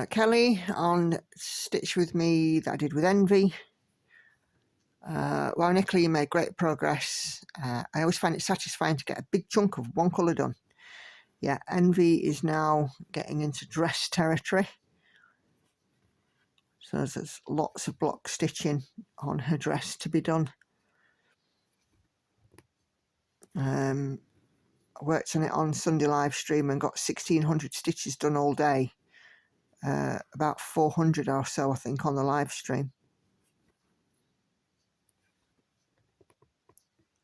Kelly on Stitch With Me that I did with Envy. Well, Nicola, you made great progress. I always find it satisfying to get a big chunk of one colour done. Yeah, Envy is now getting into dress territory. So there's lots of block stitching on her dress to be done. I worked on it on Sunday live stream and got 1,600 stitches done all day. About 400 or so, I think, on the live stream.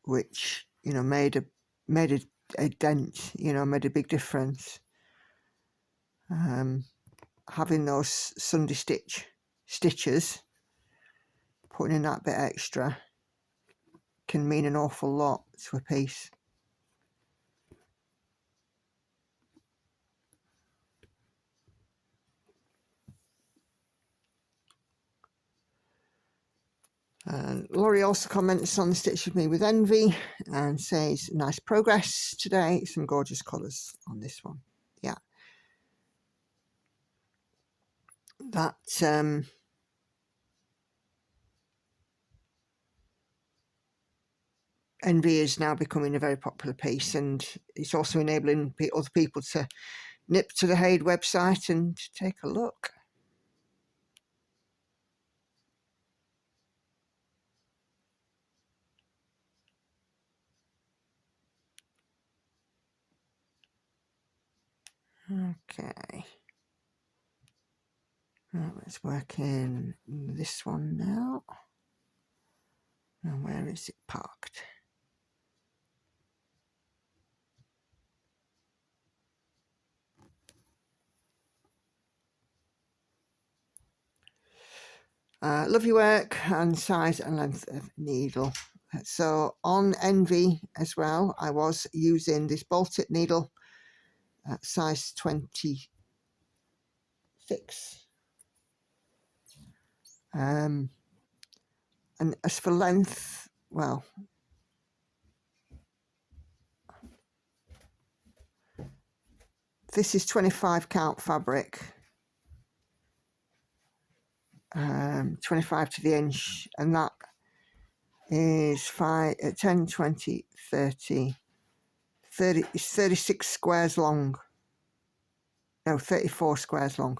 Which, you know, made a dent, you know, made a big difference. Having those Sunday stitches, putting in that bit extra, can mean an awful lot to a piece. And Laurie also comments on the Stitch With Me with Envy and says, nice progress today, some gorgeous colours on this one. Yeah. That Envy is now becoming a very popular piece, and it's also enabling other people to nip to the Haid website and take a look. Okay. Right, let's work in this one now. And where is it parked? Love your work and size and length of needle. So on Envy as well, I was using this bolted needle at size 26. And as for length, well, this is 25 count fabric, 25 to the inch, and that is 10, 20, 30, it's 36 squares long. No, 34 squares long.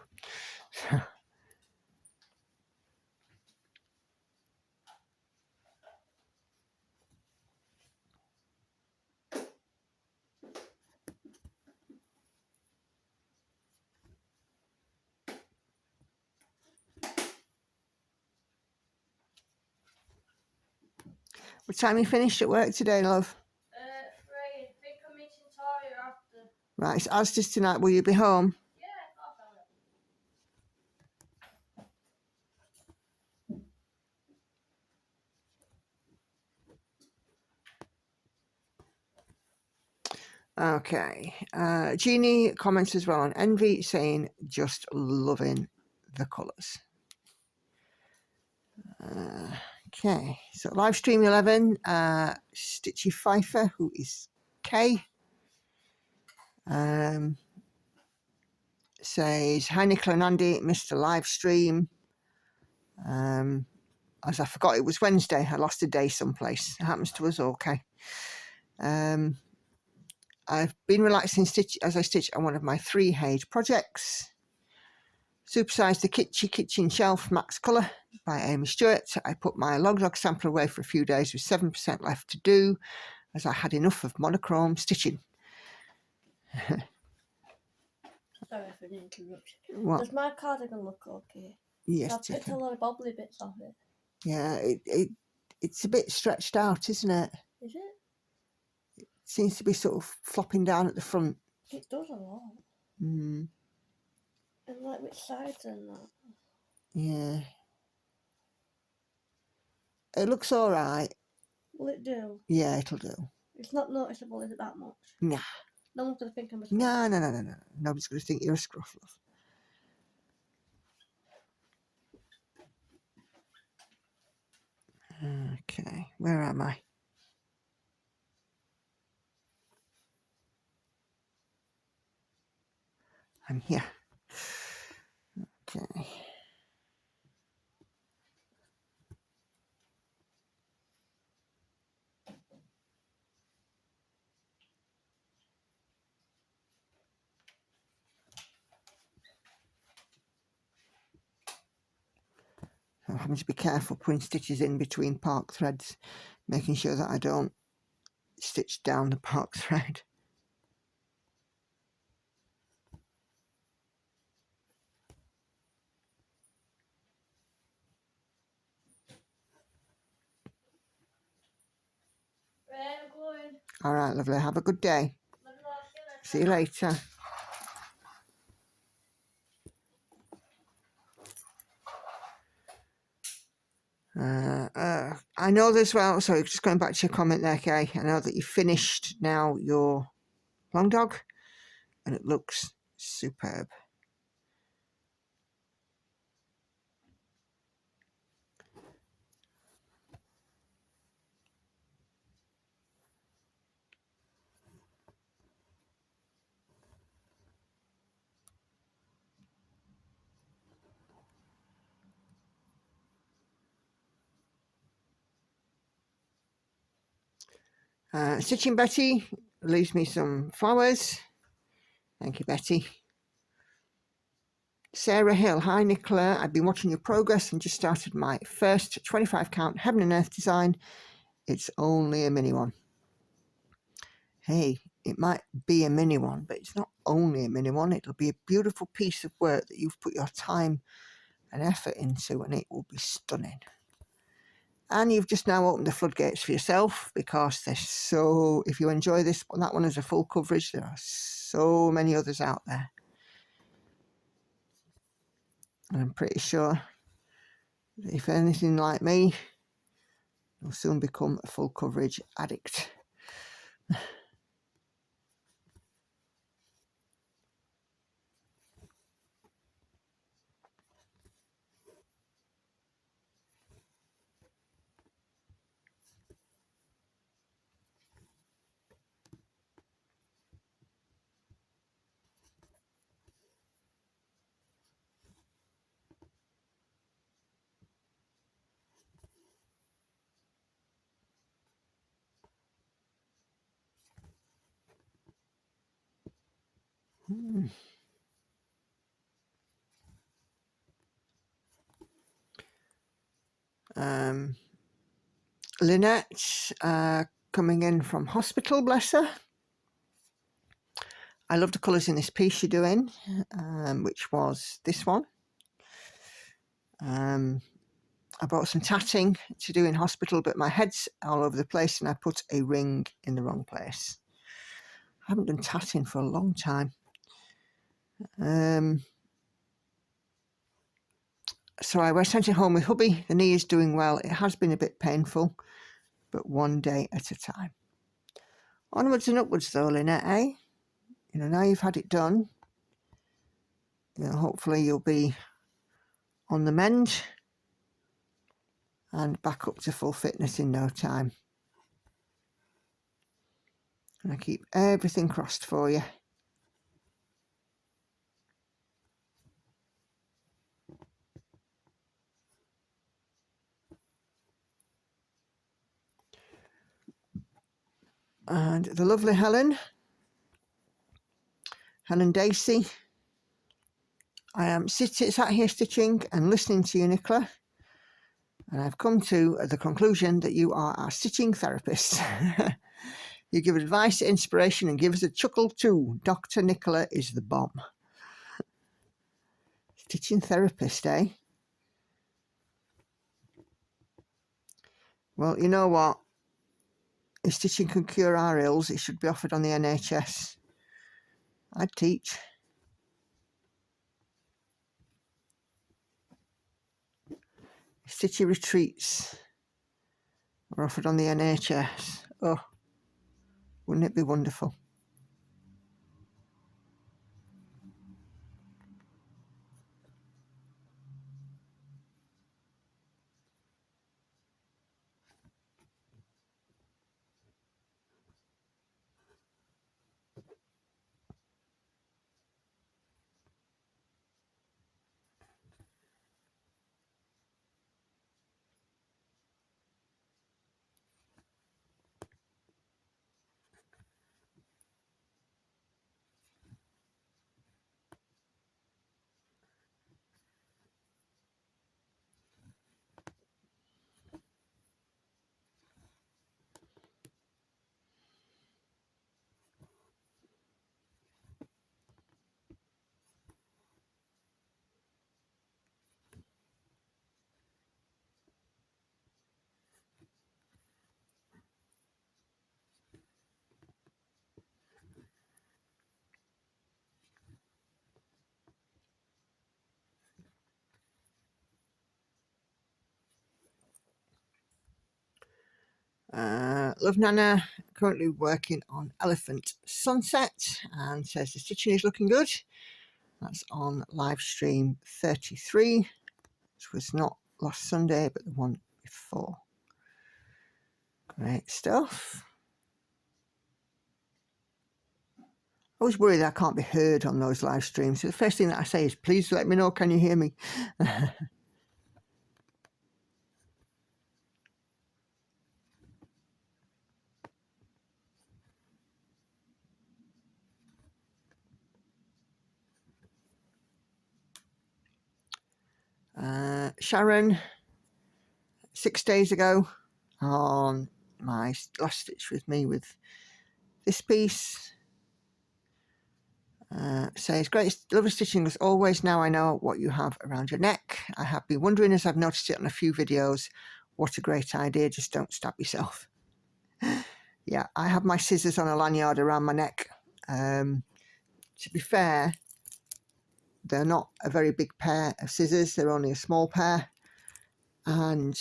What time you finished at work today, love? 3. I think I'm meeting Tori after. Right, it's Asda's tonight. Will you be home? Yeah, of course I will. Okay. Jeannie comments as well on Envy, saying, just loving the colours. Okay, so live stream 11, Stitchy Pfeiffer, who is Kay, says, hi Nicola and Andy, missed the live stream. As I forgot it was Wednesday, I lost a day someplace. It happens to us all, okay. I've been relaxing as I stitch on one of my 3 Haid projects. Supersized the kitchen shelf max colour by Aimee Stewart. I put my log sample away for a few days with 7% left to do, as I had enough of monochrome stitching. Sorry for the interruption. What? Does my cardigan look okay? Yes, I've picked a lot of bobbly bits off it. Yeah, it's a bit stretched out, isn't it? Is it? It seems to be sort of flopping down at the front. It does a lot. Mm. And like which sides and that. Yeah. It looks all right. Will it do? Yeah, it'll do. It's not noticeable, is it, that much? Nah. No one's going to think I'm a scruff. No. Nobody's going to think you're a scruff, love. Okay, where am I? I'm here. Okay. I'm having to be careful putting stitches in between park threads, making sure that I don't stitch down the park thread. Right, I'm going. All right, lovely. Have a good day. See you later. I know as well, sorry, just going back to your comment there, Kay. I know that you finished now your long dog and it looks superb. Stitching Betty leaves me some flowers. Thank you, Betty. Sarah Hill, hi Nicola, I've been watching your progress and just started my first 25 count Heaven and Earth design. It's only a mini one. Hey, it might be a mini one, but it's not only a mini one. It'll be a beautiful piece of work that you've put your time and effort into, and it will be stunning. And you've just now opened the floodgates for yourself, because there's so, if you enjoy this, that one has a full coverage, there are so many others out there. And I'm pretty sure that if anything like me, you'll soon become a full coverage addict. Lynette, coming in from hospital, bless her. I love the colours in this piece you're doing, which was this one. I bought some tatting to do in hospital, but my head's all over the place and I put a ring in the wrong place. I haven't done tatting for a long time. So I sent it home with hubby. The knee is doing well. It has been a bit painful, but one day at a time. Onwards and upwards though, Lynette, eh? You know, now you've had it done, you know, hopefully you'll be on the mend and back up to full fitness in no time. And I keep everything crossed for you. And the lovely Helen Dacey. I am sat here stitching and listening to you, Nicola, and I've come to the conclusion that you are our stitching therapist. You give advice, inspiration, and give us a chuckle too. Dr. Nicola is the bomb. Stitching therapist, eh? Well, you know what? If stitching can cure our ills, it should be offered on the NHS. I'd teach. Stitching retreats are offered on the NHS. Oh, wouldn't it be wonderful? Love Nana, currently working on Elephant Sunset, and says the stitching is looking good. That's on live stream 33, which was not last Sunday but the one before. Great stuff. I always worry that I can't be heard on those live streams. So the first thing that I say is, please let me know, can you hear me? Sharon, 6 days ago on my last stitch with me with this piece, says, great, lovely stitching as always. Now I know what you have around your neck. I have been wondering, as I've noticed it on a few videos. What a great idea, just don't stab yourself. Yeah, I have my scissors on a lanyard around my neck. To be fair, they're not a very big pair of scissors, they're only a small pair, and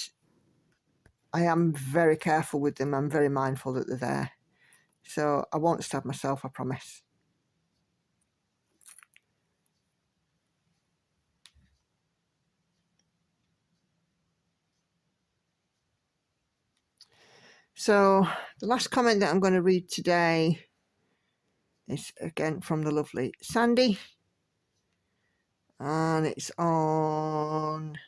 I am very careful with them. I'm very mindful that they're there, so I won't stab myself, I promise. So the last comment that I'm going to read today is again from the lovely Sandy, and it's on,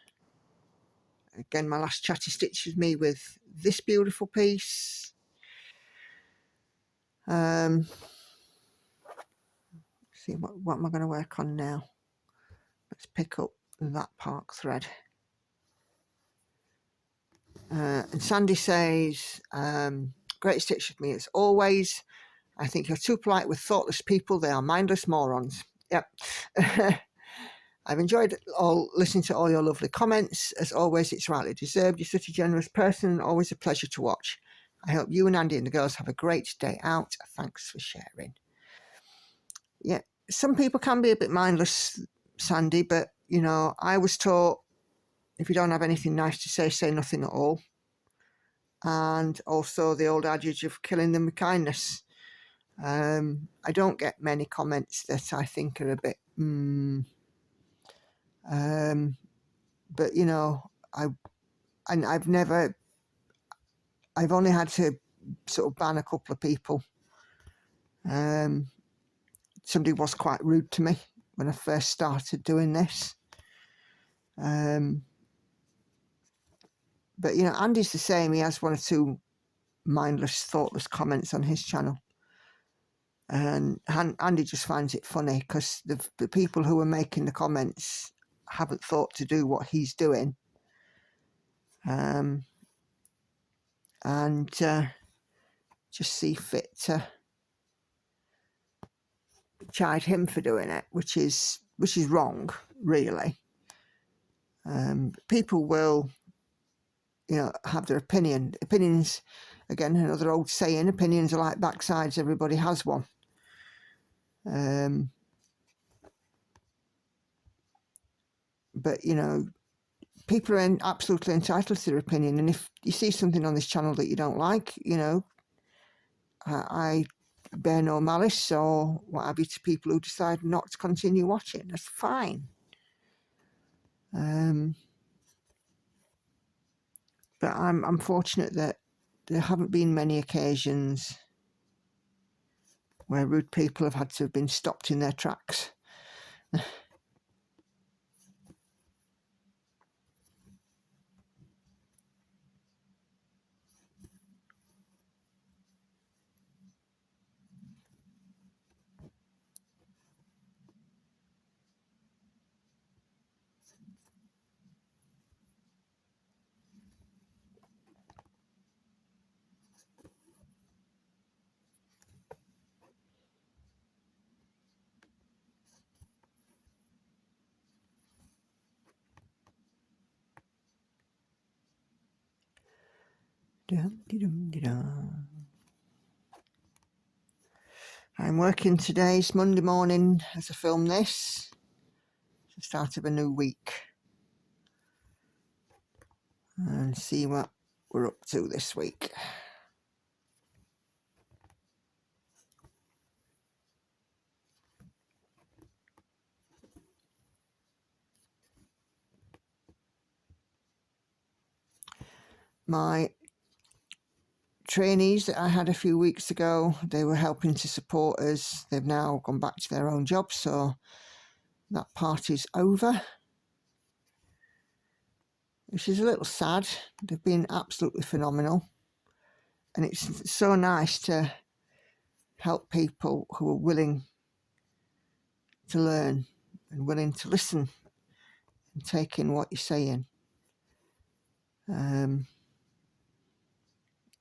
again, my last chatty stitch with me with this beautiful piece. See what am I going to work on now? Let's pick up that park thread. And Sandy says, great stitch with me as always. I think you're too polite with thoughtless people. They are mindless morons. Yep. I've enjoyed listening to all your lovely comments. As always, it's rightly deserved. You're such a generous person and always a pleasure to watch. I hope you and Andy and the girls have a great day out. Thanks for sharing. Yeah, some people can be a bit mindless, Sandy, but, you know, I was taught if you don't have anything nice to say nothing at all. And also the old adage of killing them with kindness. I don't get many comments that I think are a bit, but, you know, I've only had to sort of ban a couple of people. Somebody was quite rude to me when I first started doing this. But, you know, Andy's the same. He has one or two mindless, thoughtless comments on his channel. And Andy just finds it funny because the people who are making the comments haven't thought to do what he's doing. And just see fit to chide him for doing it, which is wrong, really. People will, you know, have their opinions. Again, another old saying, opinions are like backsides, everybody has one. But, you know, people are absolutely entitled to their opinion, and if you see something on this channel that you don't like, you know, I bear no malice or what have you to people who decide not to continue watching. That's fine. But I'm fortunate that there haven't been many occasions where rude people have had to have been stopped in their tracks. I'm working today, it's Monday morning as I film this. It's the start of a new week. And see what we're up to this week. my trainees that I had a few weeks ago, they were helping to support us. They've now gone back to their own jobs, so that part is over, which is a little sad. They've been absolutely phenomenal, and it's so nice to help people who are willing to learn and willing to listen and take in what you're saying.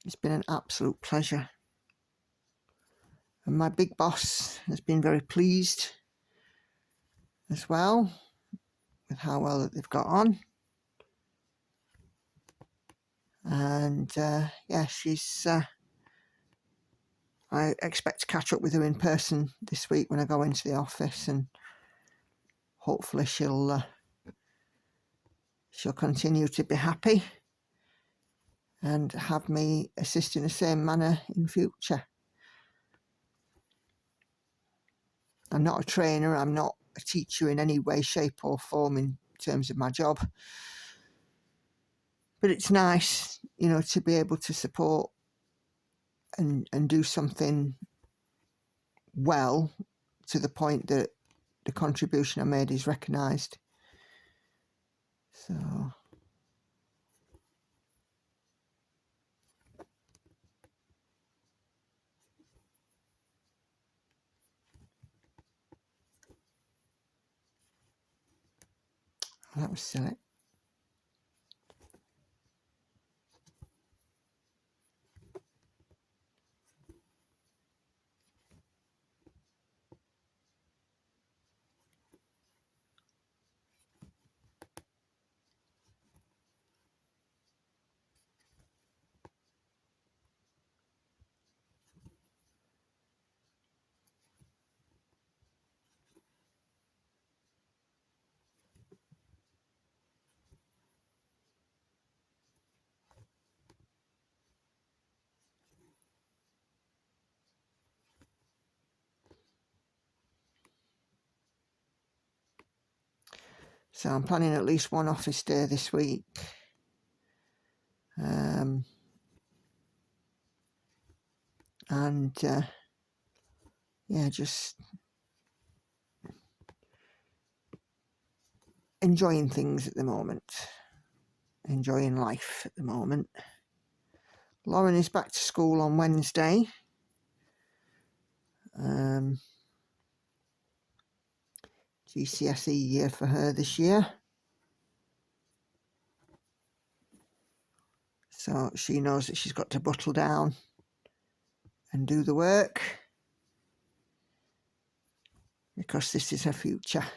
It's been an absolute pleasure. And my big boss has been very pleased as well with how well that they've got on. And yeah, she's I expect to catch up with her in person this week when I go into the office, and hopefully she'll continue to be happy and have me assist in the same manner in future. I'm not a trainer, I'm not a teacher in any way, shape or form in terms of my job, but it's nice, you know, to be able to support and do something well to the point that the contribution I made is recognised. So that was silly. So I'm planning at least one office day this week. And yeah, just enjoying things at the moment, enjoying life at the moment. Lauren is back to school on Wednesday. GCSE year for her this year. So she knows that she's got to buckle down and do the work, because this is her future. I'm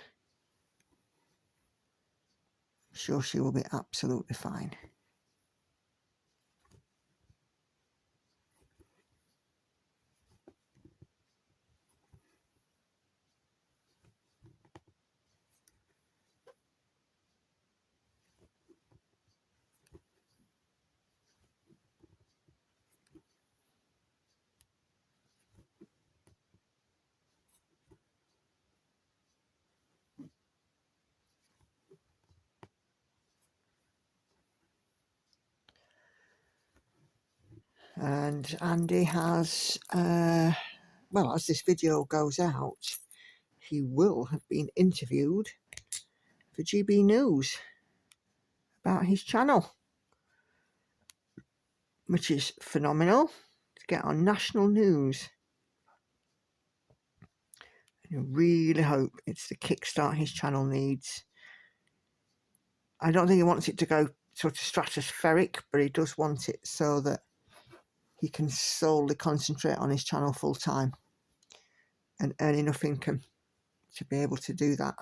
sure she will be absolutely fine. And Andy has, well, as this video goes out, he will have been interviewed for GB News about his channel, which is phenomenal to get on national news. And I really hope it's the kickstart his channel needs. I don't think he wants it to go sort of stratospheric, but he does want it so that he can solely concentrate on his channel full time and earn enough income to be able to do that.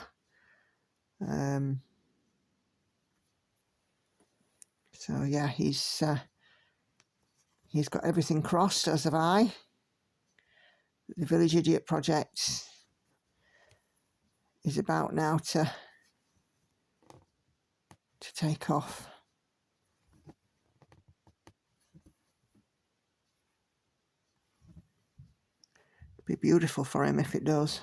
So yeah, he's got everything crossed, as have I. The Village Idiot project is about now to take off. It'd be beautiful for him if it does.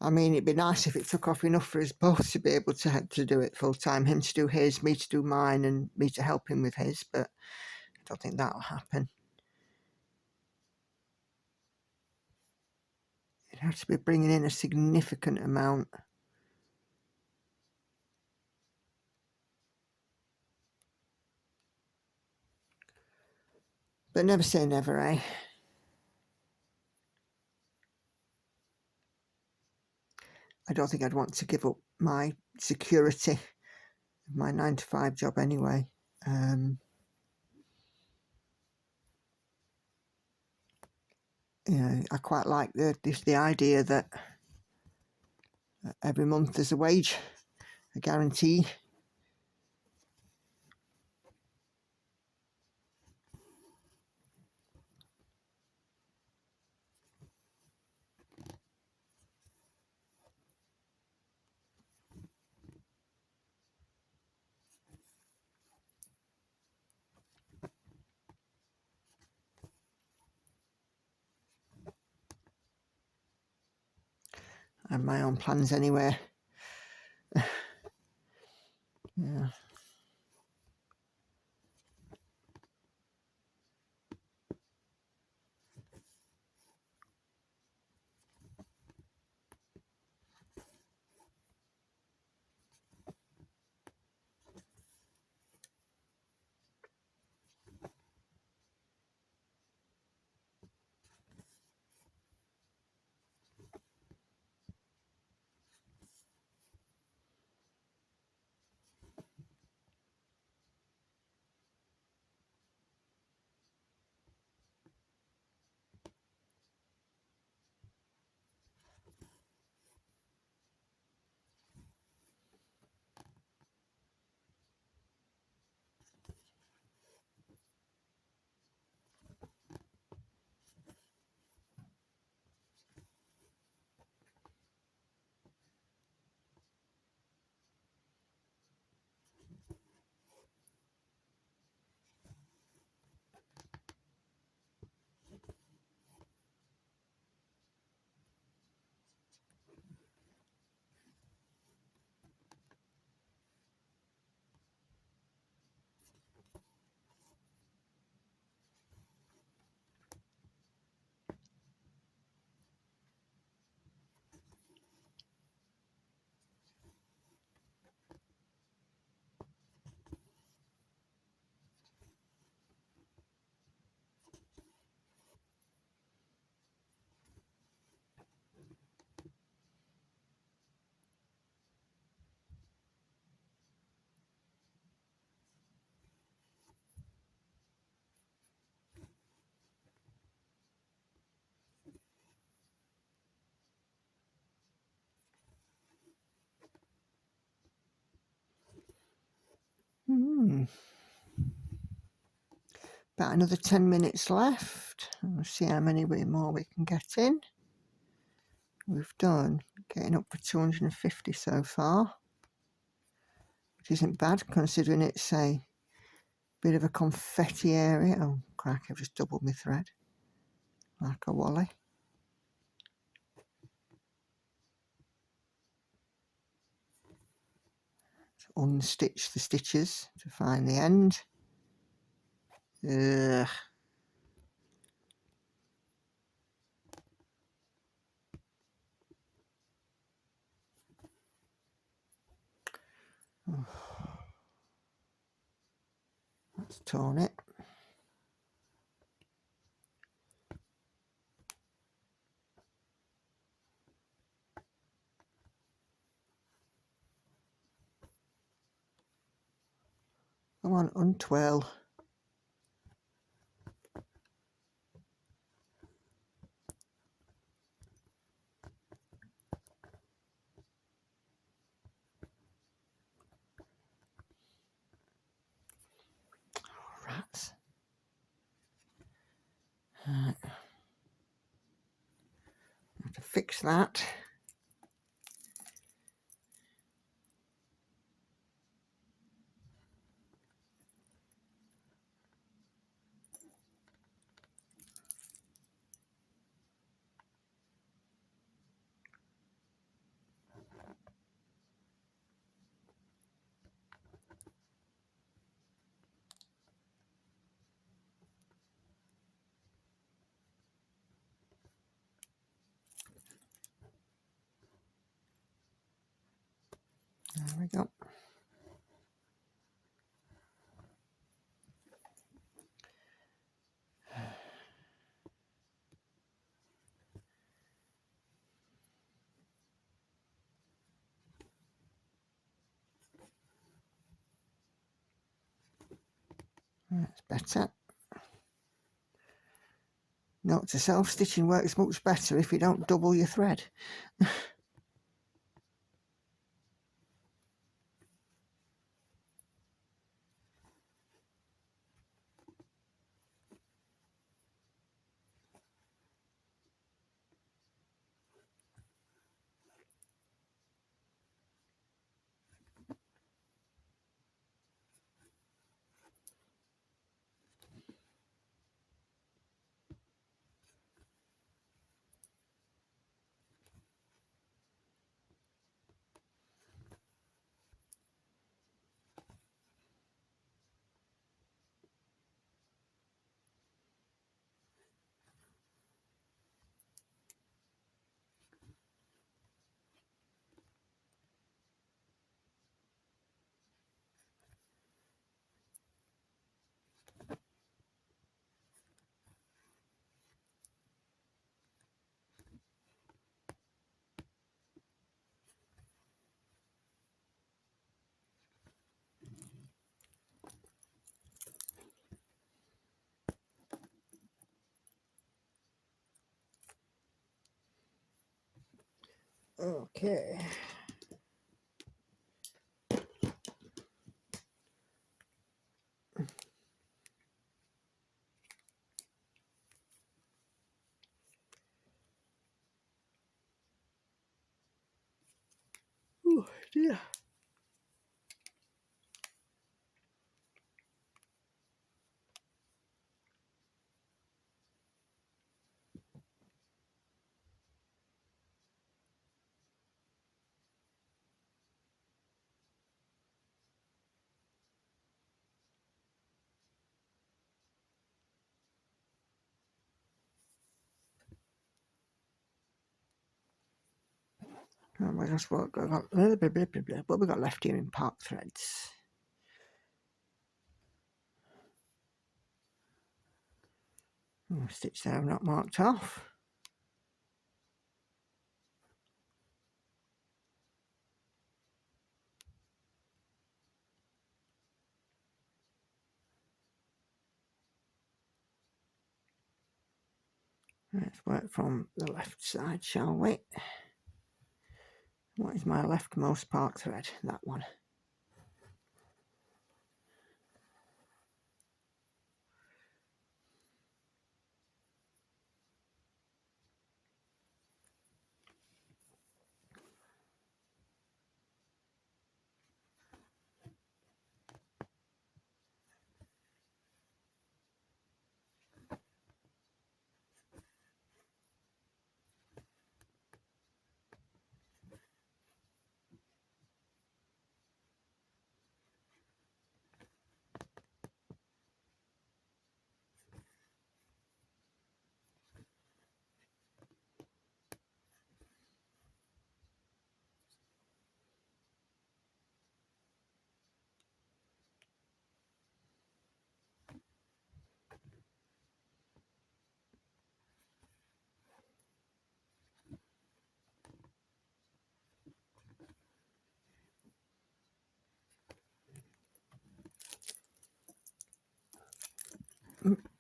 I mean, it'd be nice if it took off enough for us both to be able to do it full time. Him to do his, me to do mine, and me to help him with his. But I don't think that'll happen. It'd have to be bringing in a significant amount. But never say never, eh? I don't think I'd want to give up my security of my 9-to-5 job anyway. You know, I quite like the idea that every month there's a wage, a guarantee. I have my own plans anyway. Yeah. About another 10 minutes left. We'll see how many more we can get in. We've done getting up for 250 so far, which isn't bad considering it's a bit of a confetti area. Oh, crack, I've just doubled my thread like a wally. Unstitch the stitches to find the end. Ugh. Oh. That's torn it. Come on, untwirl. Rats. Right. Have to fix that. There we go. That's better. Note to self, stitching works much better if you don't double your thread. Okay. Oh dear. What we got left here in part threads? Stitch there I've not marked off. Let's work from the left side, shall we? What is my leftmost part thread? That one.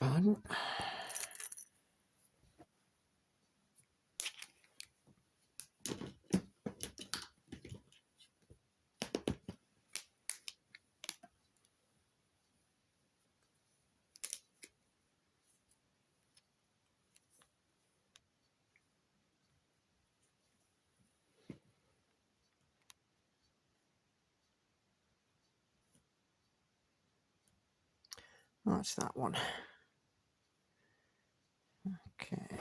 Pardon. That's that one. Okay.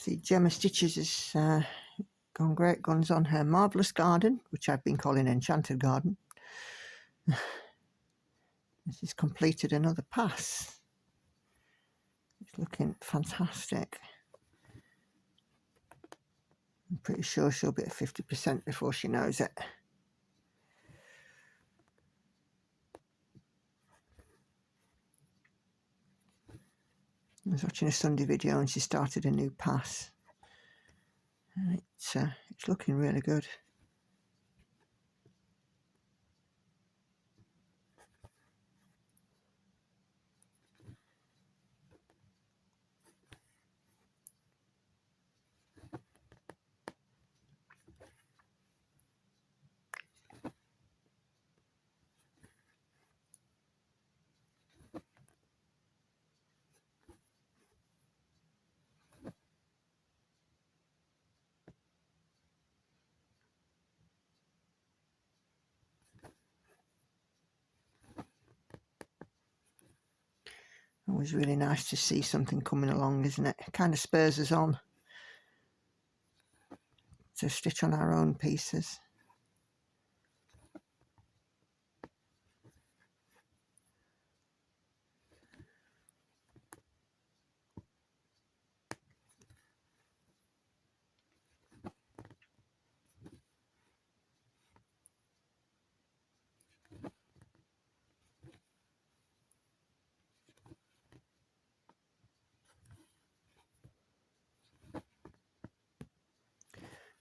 See, Gemma Stitches has gone great guns on her Marvellous Garden, which I've been calling Enchanted Garden. This has completed another pass. It's looking fantastic. I'm pretty sure she'll be at 50% before she knows it. I was watching a Sunday video and she started a new pass. And it's looking really good. Always really nice to see something coming along, isn't it? It kind of spurs us on to stitch on our own pieces.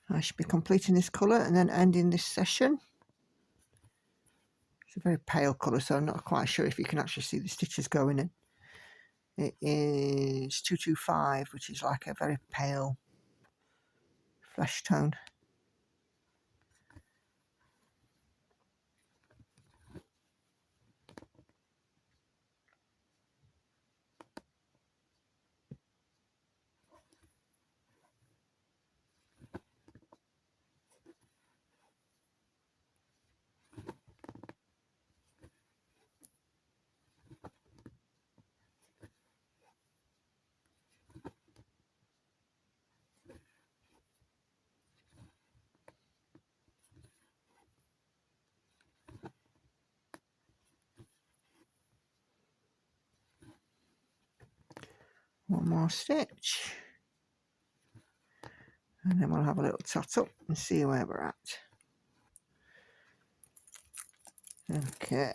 I should be completing this colour and then ending this session. It's a very pale colour, so I'm not quite sure if you can actually see the stitches going in. It is 225, which is like a very pale flesh tone. One more stitch. And then we'll have a little tot up and see where we're at. Okay.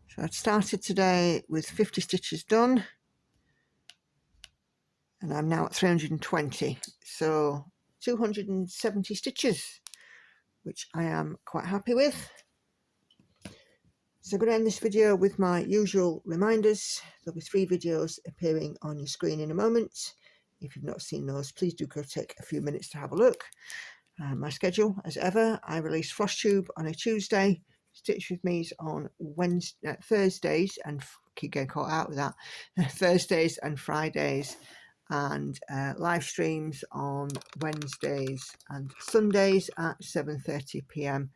So I'd started today with 50 stitches done. And I'm now at 320. So 270 stitches, which I am quite happy with. So I'm going to end this video with my usual reminders. There'll be 3 videos appearing on your screen in a moment. If you've not seen those, please do go take a few minutes to have a look. My schedule, as ever, I release Frost Tube on a Tuesday, Stitch With Me's on Thursdays, and keep getting caught out with that, Thursdays and Fridays, and live streams on Wednesdays and Sundays at 7:30 p.m.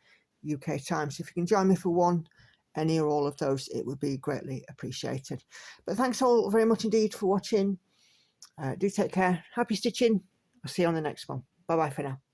UK time. So if you can join me for one, any or all of those, it would be greatly appreciated. But thanks all very much indeed for watching. Do take care. Happy stitching. I'll see you on the next one. Bye bye for now.